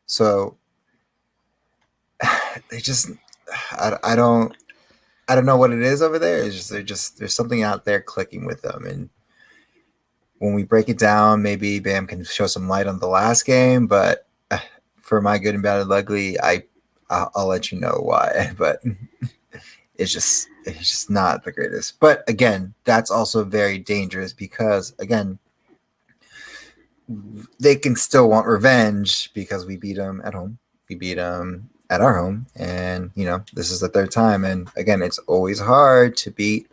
So they just I don't know what it is over there. It's just there's something out there clicking with them. And when we break it down, maybe Bam can show some light on the last game, but for my good and bad and ugly, I'll let you know why. But it's just not the greatest. But again, that's also very dangerous because again, they can still want revenge because we beat them at home. We beat them at our home, and this is the 3rd time. And again, it's always hard to beat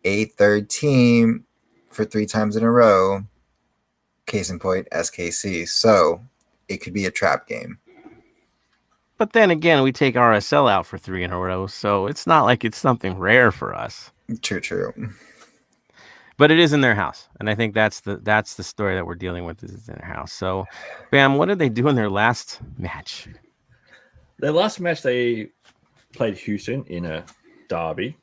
a 3rd team for 3 times in a row. Case in point, SKC. So it could be a trap game. But then again, we take RSL out for 3 in a row, so it's not like it's something rare for us. True. But it is in their house, and I think that's the story that we're dealing with. Is in their house. So, Bam, what did they do in their last match? Their last match, they played Houston in a derby.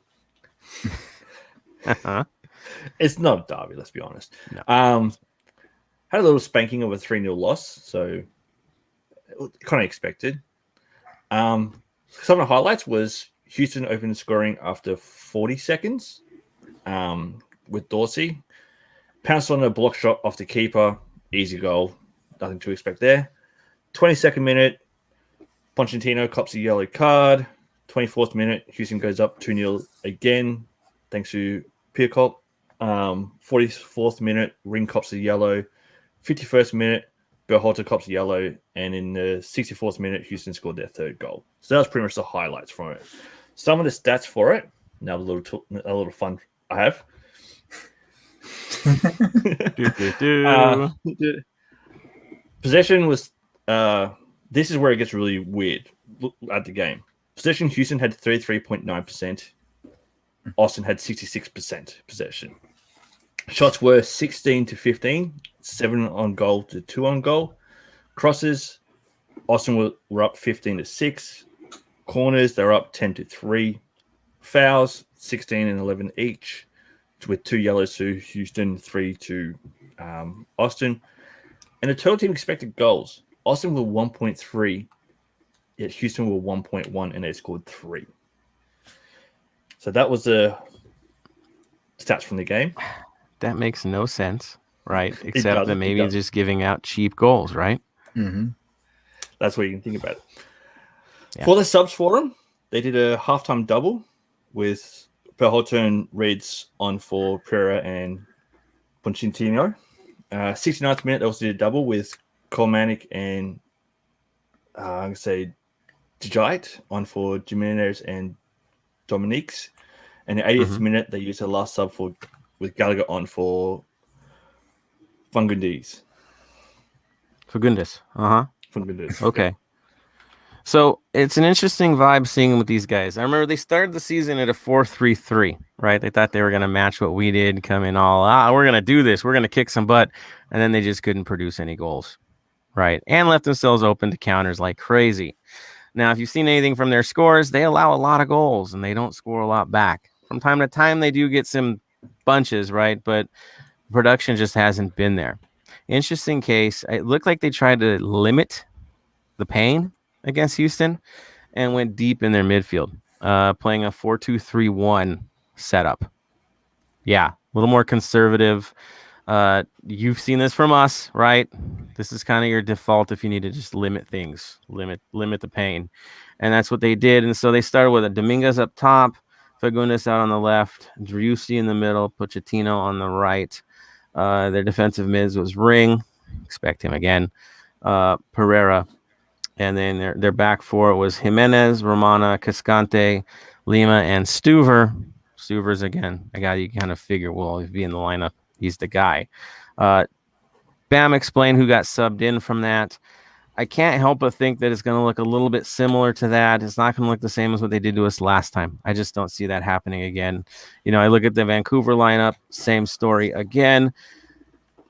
It's not a derby, let's be honest. No. Had a little spanking of a 3-0 loss, so kind of expected. Some of the highlights was Houston opened scoring after 40 seconds with Dorsey. Pounced on a block shot off the keeper. Easy goal. Nothing to expect there. 22nd minute, Pochettino cops a yellow card. 24th minute, Houston goes up 2-0 again, thanks to Pearcott. 44th minute, Ring cops a yellow. 51st minute, Berhalter cops a yellow. And in the 64th minute, Houston scored their 3rd goal. So that was pretty much the highlights from it. Some of the stats for it, now a little fun I have. Possession was this is where it gets really weird at the game. Possession, Houston had 33.9%. Austin had 66% possession. Shots were 16-15, 7 on goal to 2 on goal. Crosses, Austin were up 15-6. Corners, they're up 10-3. Fouls, 16 and 11 each, with 2 yellows to Houston, 3 to Austin. And the total team expected goals. Austin were 1.3, yet Houston were 1.1, and they scored 3. So that was the stats from the game. That makes no sense, right? Except that maybe just giving out cheap goals, right? Mm-hmm. That's what you can think about it. Yeah. For the subs forum, they did a halftime double with Berhalter and Reds on for Pereira and Pochettino. 69th minute, they also did a double with Kolmanic and I'm going to say Dijite on for Jimenez and Dominiques. And the 80th minute, they used the last sub with Gallagher on for Fungundes. Fagundes. Fungundes. Okay. So it's an interesting vibe seeing with these guys. I remember they started the season at a 4-3-3, right? They thought they were going to match what we did, come in all, we're going to do this. We're going to kick some butt. And then they just couldn't produce any goals, right? And left themselves open to counters like crazy. Now, if you've seen anything from their scores, they allow a lot of goals and they don't score a lot back. From time to time, they do get some bunches, right? But production just hasn't been there. Interesting case. It looked like they tried to limit the pain against Houston and went deep in their midfield, playing a 4-2-3-1 setup. Yeah, a little more conservative. You've seen this from us, right? This is kind of your default if you need to just limit things, limit the pain. And that's what they did. And so they started with a Dominguez up top, Fagundes out on the left, Driussi in the middle, Pochettino on the right. Their defensive mids was Ring, expect him again, Pereira. And then their back four was Jimenez, Romana, Cascante, Lima, and Stuver. Stuver's again a guy you kind of figure will always be in the lineup. He's the guy. Bam explained who got subbed in from that. I can't help but think that it's going to look a little bit similar to that. It's not going to look the same as what they did to us last time. I just don't see that happening again. I look at the Vancouver lineup, same story again.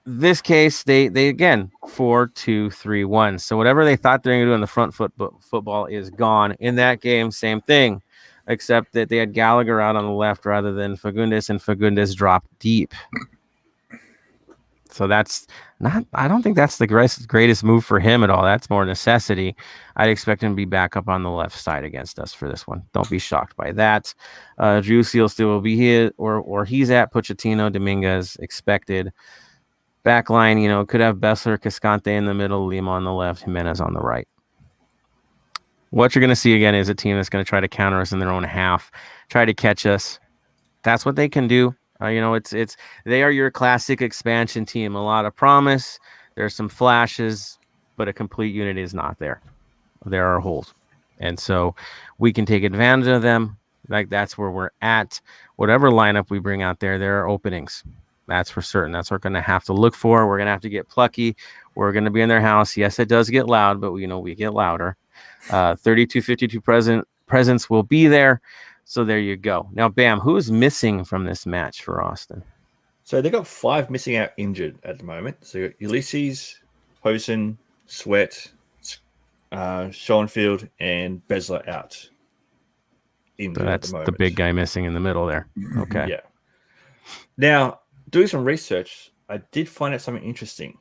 This case, they again 4-2-3-1. So whatever they thought they were going to do in the front football is gone. In that game, same thing, except that they had Gallagher out on the left rather than Fagundes, and Fagundes dropped deep. So I don't think that's the greatest move for him at all. That's more necessity. I'd expect him to be back up on the left side against us for this one. Don't be shocked by that. Driussi still will be here, or he's at Pochettino, Dominguez expected. Back line, could have Bessler, Cascante in the middle, Lima on the left, Jimenez on the right. What you're going to see again is a team that's going to try to counter us in their own half, try to catch us. That's what they can do. They are your classic expansion team. A lot of promise. There's some flashes, but a complete unit is not there. There are holes. And so we can take advantage of them. Like, that's where we're at. Whatever lineup we bring out there are openings. That's for certain. That's what we're going to have to look for. We're going to have to get plucky. We're going to be in their house. Yes, it does get loud, but we get louder. 32-52 presence will be there. So there you go. Now, Bam, who is missing from this match for Austin? So they got 5 missing out injured at the moment. So you got Ulysses, Hosen, Sweat, Schoenfield, and Besler out. So that's the big guy missing in the middle there. Okay. Yeah. Now, doing some research, I did find out something interesting.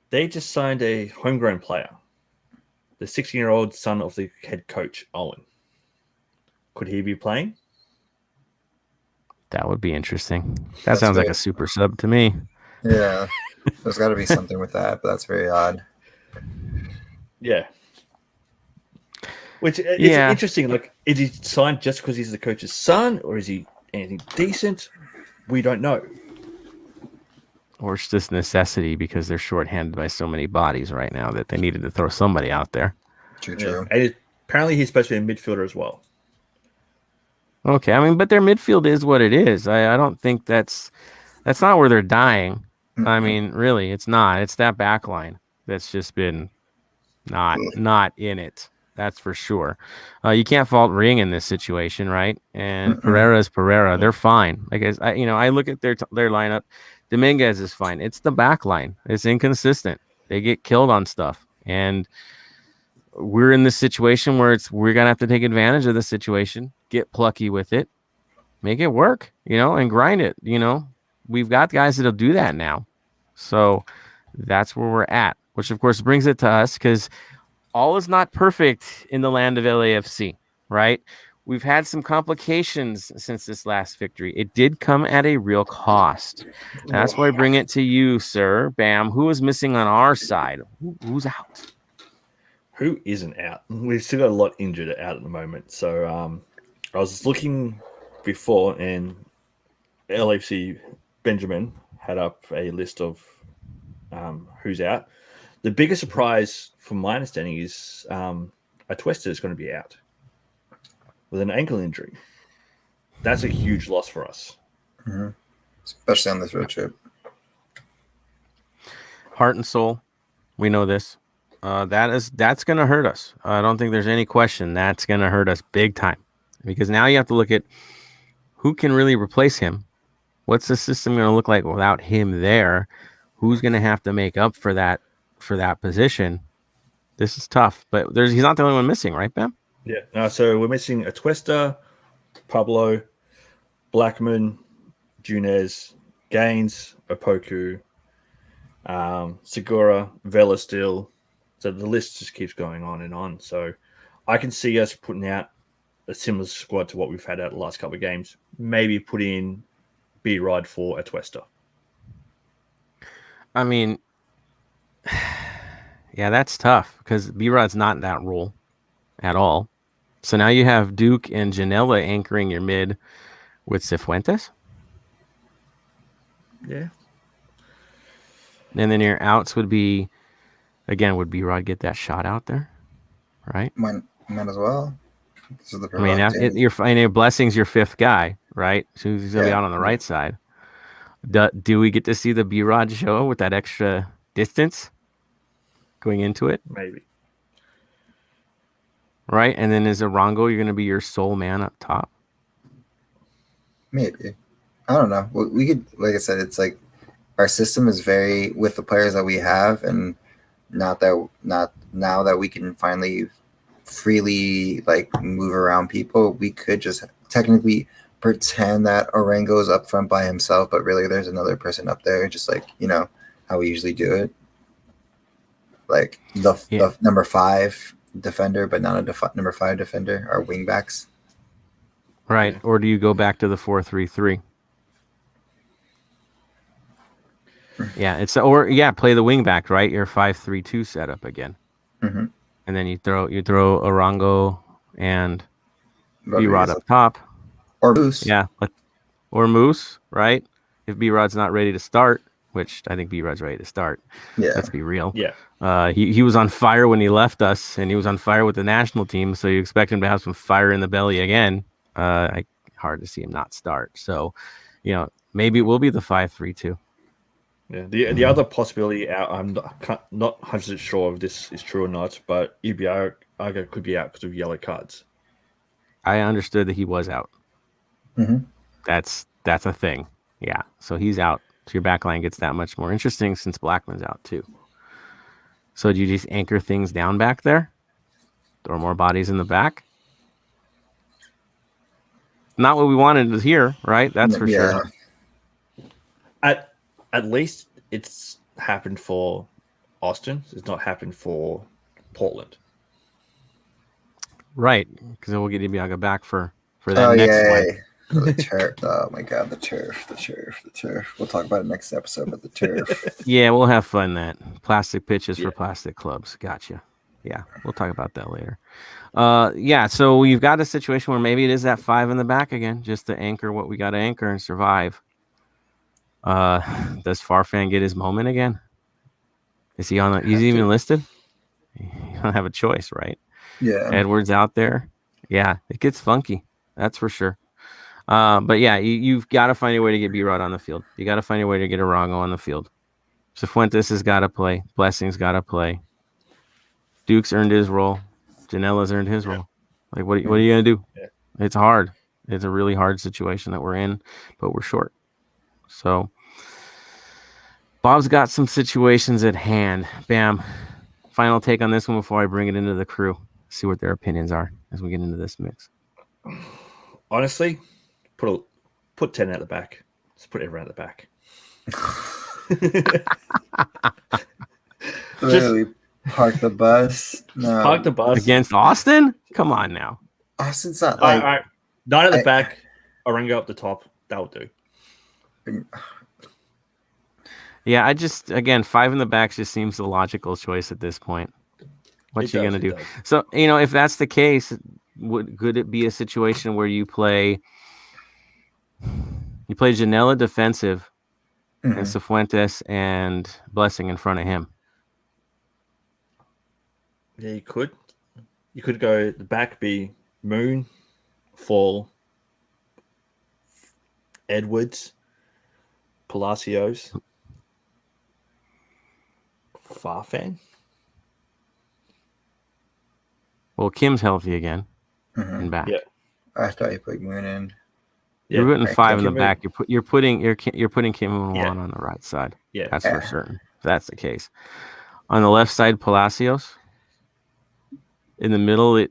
They just signed a homegrown player, the 16-year-old son of the head coach, Owen. Could he be playing? That would be interesting. That sounds like a super sub to me. Yeah. There's got to be something with that, but that's very odd. Yeah. Which is interesting. Like, is he signed just because he's the coach's son, or is he anything decent? We don't know. Or it's just necessity because they're shorthanded by so many bodies right now that they needed to throw somebody out there. True. Yeah. And apparently he's supposed to be a midfielder as well. Okay, but their midfield is what it is. I don't think that's not where they're dying. Mm-hmm. Really, it's not. It's that back line that's just been not in it. That's for sure. You can't fault Ring in this situation, right? And Pereira is Pereira. They're fine. I look at their lineup. Dominguez is fine. It's the back line. It's inconsistent. They get killed on stuff, and we're in this situation where we're gonna have to take advantage of the situation, get plucky with it, make it work, and grind it. We've got guys that'll do that now, so that's where we're at. Which of course brings it to us because all is not perfect in the land of LAFC, right? We've had some complications since this last victory. It did come at a real cost. That's why I bring it to you, sir. Bam. Who is missing on our side? Who's out? Who isn't out? We've still got a lot injured out at the moment. So I was looking before, and LAFC Benjamin had up a list of who's out. The biggest surprise, from my understanding, is Atuesta is going to be out with an ankle injury. That's a huge loss for us. Mm-hmm. Especially on this road trip. Heart and soul. We know this. That's going to hurt us. I don't think there's any question that's going to hurt us big time, because now you have to look at who can really replace him. What's the system going to look like without him there? Who's going to have to make up for that position? This is tough, but he's not the only one missing, right, Bam? Yeah. No, so we're missing Atuesta, Pablo, Blackman, Junez, Gaines, Opoku, Segura, Vela still. So the list just keeps going on and on. So I can see us putting out a similar squad to what we've had out the last couple of games. Maybe put in B-Rod for Atuesta. I mean, yeah, that's tough because B-Rod's not in that role at all. So now you have Duke and Janela anchoring your mid with Cifuentes. Yeah. And then your outs would be, again, would B-Rod get that shot out there? Right? Might as well. This is the I mean, your Blessing's your fifth guy, right? So he's going to be out on the right side. Do we get to see the B-Rod show with that extra distance going into it? Maybe. Right? And then is Arango, you're going to be your sole man up top? Maybe. I don't know. We could, like I said, it's like our system is very with the players that we have, and not now that we can finally freely like move around people, we could just technically pretend that Arango's up front by himself, but really there's another person up there, just like, you know, how we usually do it. Like the number 5 defender, but not a number 5 defender, our wing backs. Right. Or do you go back to the 4-3-3? Yeah, play the wing back, right? Your 5-3-2 setup again. Mm-hmm. And then you throw Arango and B-Rod up top. Or Moose. Yeah. Or Moose, right? If B-Rod's not ready to start, which I think B-Rod's ready to start. Yeah. Let's be real. Yeah. He was on fire when he left us, and he was on fire with the national team, so you expect him to have some fire in the belly again. Hard to see him not start. So, you know, maybe it will be the 5-3-2. Yeah. The other possibility out, I'm not 100% sure if this is true or not, but Ibeaga could be out because of yellow cards. I understood that he was out. Mm-hmm. That's a thing. Yeah. So he's out. So your back line gets that much more interesting since Blackman's out too. So do you just anchor things down back there? Throw more bodies in the back? Not what we wanted to hear, right? That's for sure. At least it's happened for Austin. It's not happened for Portland. Right. Because we'll get Ibeaga back for that next one. The turf. Oh my god, the turf. We'll talk about it next episode, but the turf. Yeah, we'll have fun that. Plastic pitches for plastic clubs. Gotcha. Yeah, we'll talk about that later. So we've got a situation where maybe it is that 5 in the back again, just to anchor what we got to anchor and survive. Does Farfan get his moment again? Is he on? He's even listed? You don't have a choice, right? Yeah. Edwards out there. Yeah, it gets funky. That's for sure. But yeah, you've got to find a way to get B-Rod on the field. You got to find a way to get Arango on the field. Cifuentes has got to play. Blessing's got to play. Duke's earned his role. Janela's earned his role. Like, what are you going to do? Yeah. It's hard. It's a really hard situation that we're in, but we're short. So Bob's got some situations at hand. Bam. Final take on this one before I bring it into the crew. See what their opinions are as we get into this mix. Honestly, put 10 at the back. Just put everyone at the back. Really park the bus. No. Park the bus against Austin. Come on now. Austin's not all like right. 9 at the back. Arango up the top. That'll do. Yeah, 5 in the back just seems the logical choice at this point. What's you gonna do? So, if that's the case, could it be a situation where you play Janela defensive and Cifuentes and Blessing in front of him? Yeah, you could. You could go the back be Moon, Fall, Edwards, Palacios, Farfan. Well, Kim's healthy again and back. Yeah, I thought you put Moon in. You're putting 5 in the back. You're putting Kim and Juan on the right side. Yeah, that's for certain. If that's the case. On the left side, Palacios. In the middle,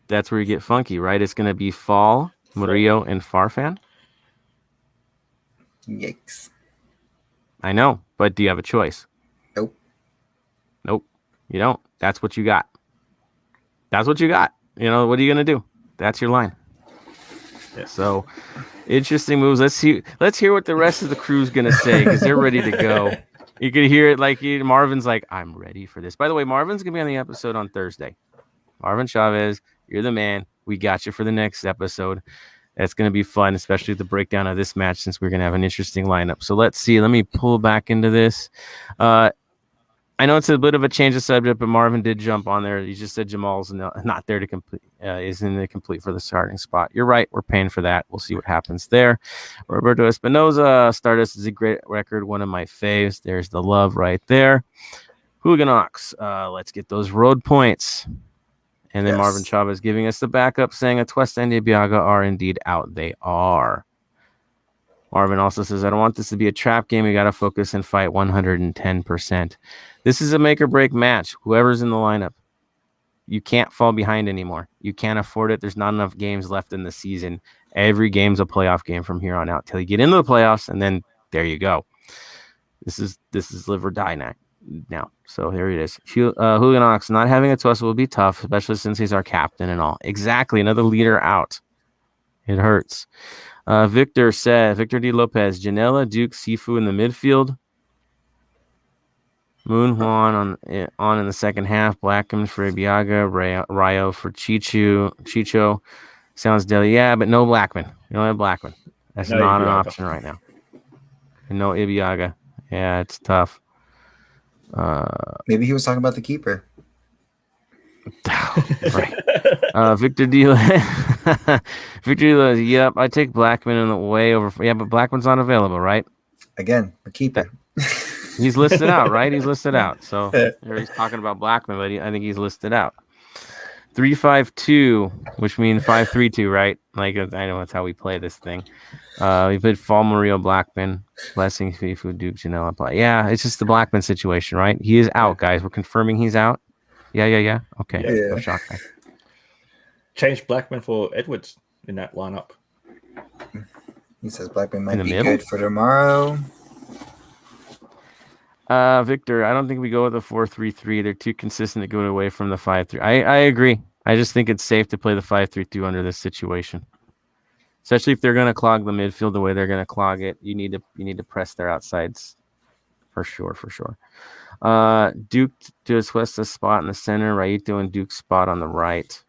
that's where you get funky, right? It's going to be Fall, Murillo, and Farfan. Yikes! I know, but do you have a choice? Nope. You don't. That's what you got. What are you going to do? That's your line. Yeah. So, interesting moves. Let's hear what the rest of the crew's going to say because they're ready to go. You could hear it like Marvin's like, I'm ready for this. By the way, Marvin's going to be on the episode on Thursday. Marvin Chavez, you're the man. We got you for the next episode. That's going to be fun, especially the breakdown of this match since we're going to have an interesting lineup. So let's see. Let me pull back into this. I know it's a bit of a change of subject, but Marvin did jump on there. He just said Jamal's not there to complete, isn't the complete for the starting spot. You're right. We're paying for that. We'll see what happens there. Roberto Espinoza, Stardust is a great record. One of my faves. There's the love right there. Hooliganox, let's get those road points. And then Marvin Chavez giving us the backup, saying Atuesta and Ibiaga are indeed out. They are. Marvin also says, I don't want this to be a trap game. We got to focus and fight 110%. This is a make or break match. Whoever's in the lineup, you can't fall behind anymore. You can't afford it. There's not enough games left in the season. Every game's a playoff game from here on out till you get into the playoffs, and then there you go. This is live or die now. So here it is. Hooliganox, not having Atuesta will be tough, especially since he's our captain and all. Exactly. Another leader out. It hurts. Victor D. Lopez, Janela, Duke, Sifu in the midfield. Moon Juan on in the second half. Blackman for Ibiaga. Rayo for Chicho. Sounds deadly. Yeah, but no Blackman. You don't have Blackman. That's not an option right now. And no Ibiaga. Yeah, it's tough. Maybe he was talking about the keeper. Right. Victor D. Yep, I take Blackman in the way over. Yeah, but Blackman's not available, right? Again, the keeper. He's listed out, right? He's listed out. So he's talking about Blackman, but I think he's listed out. 3-5-2, which means 5-3-2, right? Like I know that's how we play this thing. We played Fall Murillo, Blackman, Blessing, Fifu, Duke, Janela. Yeah, it's just the Blackman situation, right? He is out, guys. We're confirming he's out. Yeah. Okay. Yeah. No shock. Change Blackman for Edwards in that lineup. He says Blackman might be middle? good for tomorrow. Victor, I don't think we go with the 4-3-3. They're too consistent to go away from the 5-3. I agree. I just think it's safe to play the 5-3-2 under this situation, especially if they're going to clog the midfield the way they're going to clog it. You need to press their outsides for sure. Duke to Atuesta spot in the center. Raito and Duke's spot on the right.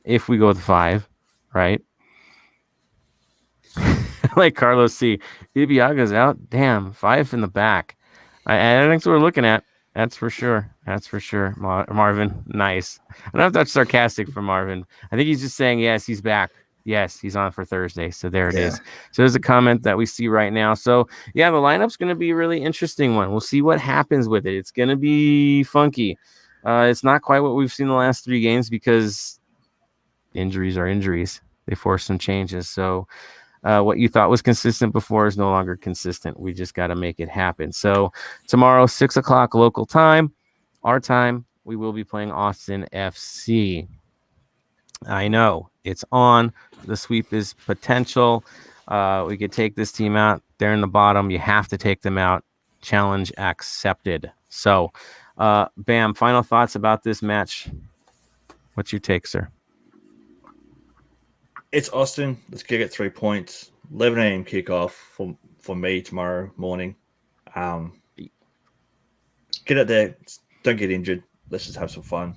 If we go with 5, right? Like Carlos C. Ibiaga's out. Damn, 5 in the back. I think that's what we're looking at. That's for sure. Marvin, nice. I don't know if that's sarcastic for Marvin. I think he's just saying, yes, he's back. Yes, he's on for Thursday. So there it is. So there's a comment that we see right now. So, yeah, the lineup's going to be a really interesting one. We'll see what happens with it. It's going to be funky. It's not quite what we've seen the last 3 games because injuries are injuries. They force some changes. So what you thought was consistent before is no longer consistent. We just got to make it happen. So tomorrow, 6 o'clock local time, our time, we will be playing Austin FC. I know it's on. The sweep is potential. We could take this team out. They're in the bottom. You have to take them out. Challenge accepted. So, Bam, final thoughts about this match. What's your take, sir? It's Austin. Let's get 3 points. 11 a.m. kickoff for me tomorrow morning. Get out there. Don't get injured. Let's just have some fun.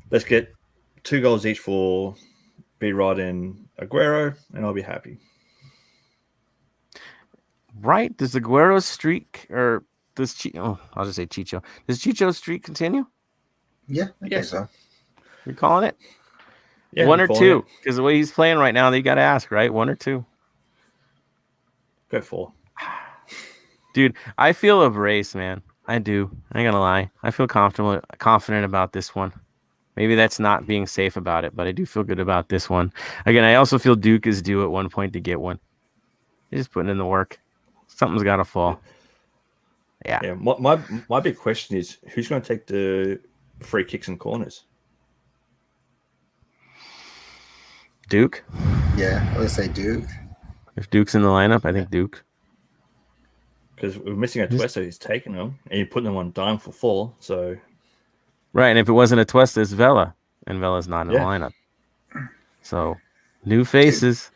Let's get 2 goals each for B-Rod and Aguero, and I'll be happy. Right? Does Aguero's streak, or does I'll just say Chicho. Does Chicho's streak continue? Yeah, I guess so. You're calling it? Yeah, 1 or 2? Because the way he's playing right now, you got to ask, right? 1 or 2? Go 4. Dude, I feel a brace, man. I do. I ain't gonna lie. I feel confident about this one. Maybe that's not being safe about it, but I do feel good about this one. Again, I also feel Duke is due at one point to get one. He's just putting in the work. Something's got to fall. Yeah. My big question is, who's going to take the free kicks and corners? Duke? Yeah, I would say Duke. If Duke's in the lineup, I think Duke. Because we're missing a Atuesta who's taking them, and you're putting them on dime for 4, so... Right, and if it wasn't Atuesta, it's Vela, and Vela's not in the lineup. So, new faces.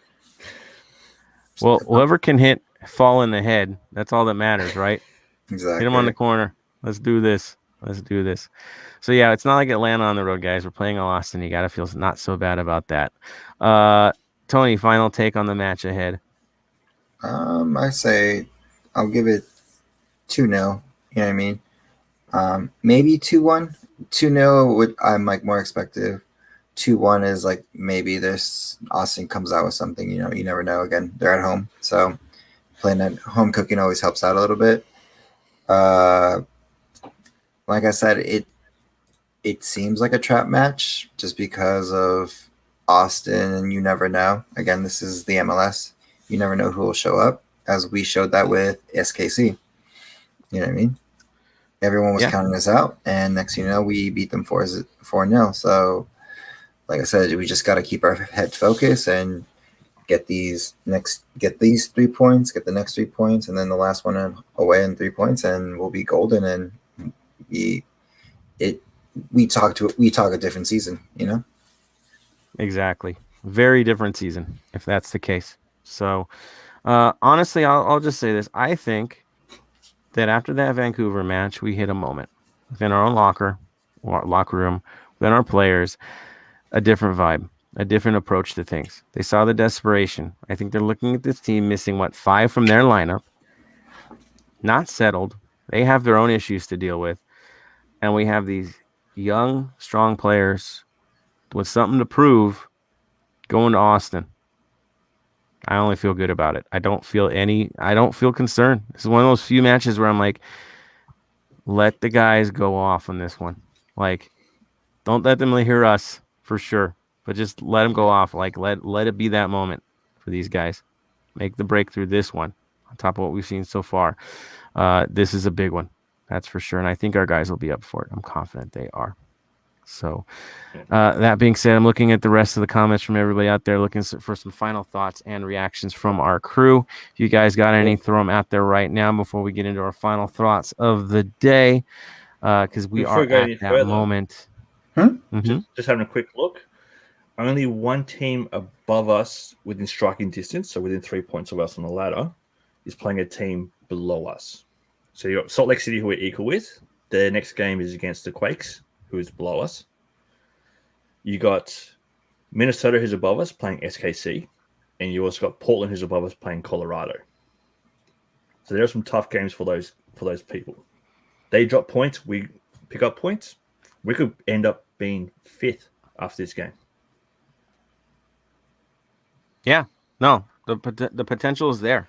Well, whoever can fall in the head, that's all that matters, right? Exactly. Hit them on the corner. Let's do this. Let's do this. So yeah, it's not like Atlanta on the road, guys. We're playing Austin. You gotta feel not so bad about that. Tony, final take on the match ahead. I say I'll give it 2-0. You know what I mean? Maybe 2-1. 2-0 would I'm like more expected. 2-1 is like maybe this Austin comes out with something, you know, you never know. Again, they're at home. So playing at home cooking always helps out a little bit. Like I said, it seems like a trap match just because of Austin, and you never know. Again, this is the MLS. You never know who will show up, as we showed that with SKC. You know what I mean? Everyone was counting us out, and next thing you know, we beat them 4-0. So, like I said, we just got to keep our head focused and get these 3 points, get the next 3 points, and then the last one away in 3 points, and we'll be golden. And we talk a different season, you know. Exactly, very different season if that's the case. So, honestly, I'll just say this: I think that after that Vancouver match, we hit a moment within our own locker room, within our players, a different vibe, a different approach to things. They saw the desperation. I think they're looking at this team missing 5 from their lineup, not settled. They have their own issues to deal with, and we have these young, strong players with something to prove going to Austin. I only feel good about it. I don't feel concerned. This is one of those few matches where I'm like, let the guys go off on this one. Like, don't let them hear us for sure, but just let them go off. Like, let it be that moment for these guys. Make the breakthrough this one on top of what we've seen so far. This is a big one. That's for sure. And I think our guys will be up for it. I'm confident they are. So that being said, I'm looking at the rest of the comments from everybody out there, looking for some final thoughts and reactions from our crew. If you guys got any, throw them out there right now before we get into our final thoughts of the day, because we are at that further moment. Just having a quick look. Only one team above us within striking distance, so within 3 points of us on the ladder, is playing a team below us. So you got Salt Lake City, who we're equal with. Their next game is against the Quakes, who is below us. You got Minnesota, who's above us, playing SKC. And you also got Portland, who's above us, playing Colorado. So there are some tough games for those people. They drop points, we pick up points. We could end up being 5th after this game. Yeah, no, the potential is there.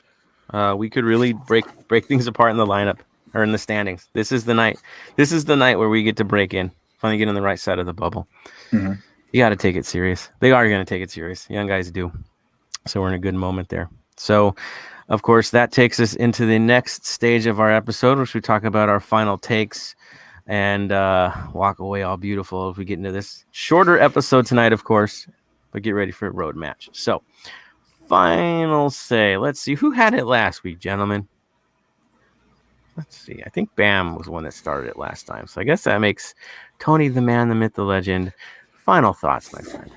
We could really break things apart in the lineup or in the standings. This is the night. This is the night where we get to break in. Finally get on the right side of the bubble. Mm-hmm. You got to take it serious. They are going to take it serious. Young guys do. So we're in a good moment there. So, of course, that takes us into the next stage of our episode, which we talk about our final takes and walk away all beautiful as we get into this shorter episode tonight, of course, but get ready for a road match. So, final say. Let's see. Who had it last week, gentlemen? Let's see. I think Bam was the one that started it last time. So I guess that makes Tony the man, the myth, the legend. Final thoughts, my friend.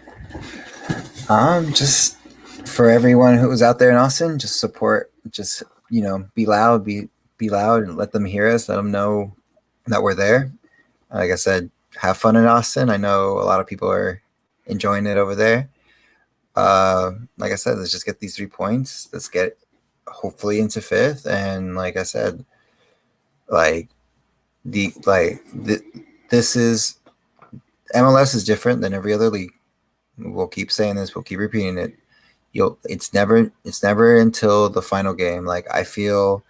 Just for everyone who was out there in Austin, just support, just, you know, be loud and let them hear us, let them know that we're there. Like I said, have fun in Austin. I know a lot of people are enjoying it over there. Like I said, let's just get these 3 points. Let's get hopefully into 5th. And like I said, this is MLS is different than every other league. We'll keep saying this. We'll keep repeating it. It's never until the final game. Like, I feel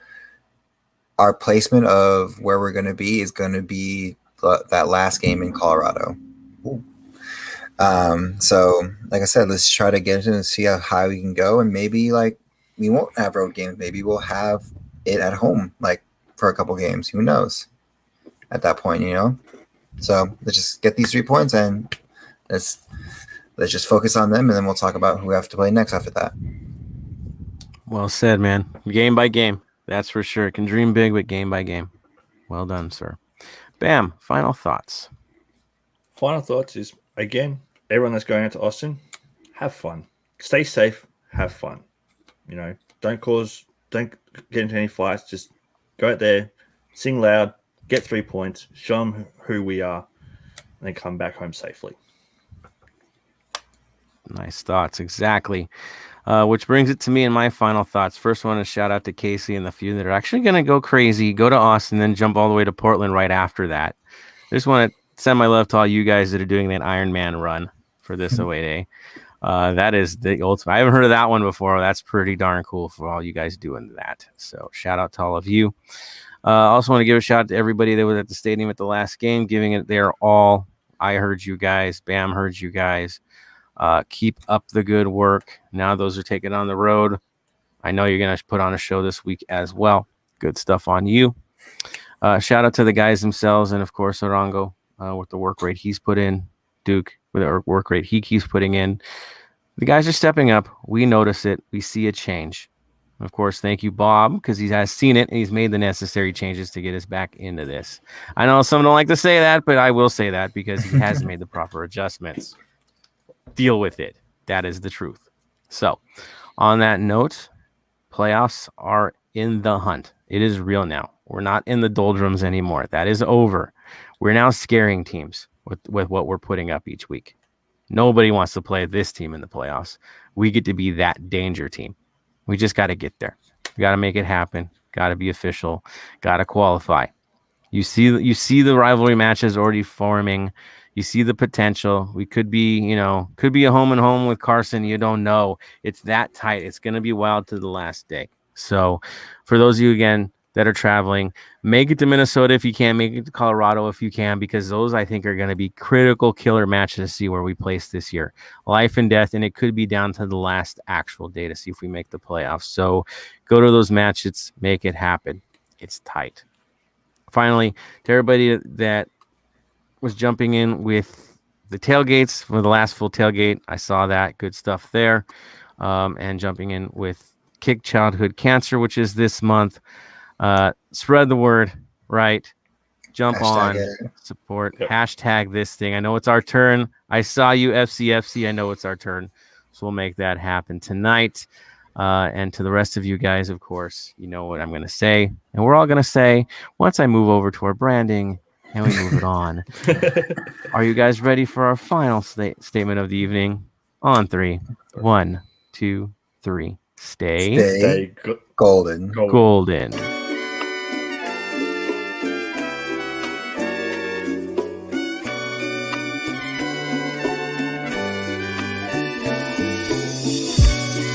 our placement of where we're going to be is going to be that last game in Colorado. So like I said, let's try to get in and see how high we can go. And maybe we won't have road games. Maybe we'll have it at home, for a couple games. Who knows at that point, you know? So let's just get these 3 points and let's just focus on them, and then we'll talk about who we have to play next after that. Well said, man. Game by game. That's for sure. Can dream big, but game by game. Well done, sir. Bam. Final thoughts. Final thoughts is, again, everyone that's going out to Austin, have fun. Stay safe. Have fun. You know, don't get into any fights. Just go out there, sing loud, get 3 points, show them who we are, and then come back home safely. Nice thoughts. Exactly. Which brings it to me and my final thoughts. First, I want to shout out to Casey and the few that are actually going to go crazy, go to Austin, then jump all the way to Portland right after that. I just want to send my love to all you guys that are doing that Ironman run for this away day. That is the ultimate. I haven't heard of that one before. That's pretty darn cool for all you guys doing that. So shout out to all of you. Also want to give a shout out to everybody that was at the stadium at the last game, giving it their all. I heard you guys. Bam heard you guys. Keep up the good work. Now those are taken on the road. I know you're going to put on a show this week as well. Good stuff on you. Shout out to the guys themselves, and of course Arango with the work rate he's put in. Duke with the work rate he keeps putting in. The guys are stepping up. We notice it. We see a change. Of course, thank you, Bob, because he has seen it and he's made the necessary changes to get us back into this. I know some don't like to say that, but I will say that because he has made the proper adjustments. Deal with it. That is the truth. So, on that note, playoffs are in the hunt. It is real now. We're not in the doldrums anymore. That is over. We're now scaring teams with what we're putting up each week. Nobody wants to play this team in the playoffs. We get to be that danger team. We just got to get there. We got to make it happen. Got to be official. Got to qualify. You see the rivalry matches already forming. You see the potential. We could be a home and home with Carson. You don't know. It's that tight. It's going to be wild to the last day. So for those of you, again, that are traveling, make it to Minnesota if you can, make it to Colorado if you can, because those, I think, are going to be critical killer matches to see where we place this year. Life and death, and it could be down to the last actual day to see if we make the playoffs. So go to those matches, make it happen. It's tight. Finally, to everybody that was jumping in with the tailgates for the last full tailgate, I saw that. Good stuff there. And jumping in with Kick Childhood Cancer, which is this month. Spread the word, right? Jump on, support, hashtag this thing. I know it's our turn. I saw you, FCFC. I know it's our turn. So we'll make that happen tonight. And to the rest of you guys, of course, you know what I'm going to say. And we're all going to say, once I move over to our branding and we move it on. Are you guys ready for our final statement of the evening? On 3. 1, 2, 3. Stay golden. Golden.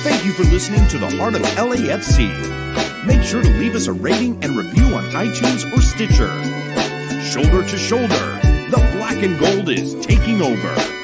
Thank you for listening to the Heart of LAFC. Make sure to leave us a rating and review on iTunes or Stitcher. Shoulder to shoulder, the black and gold is taking over.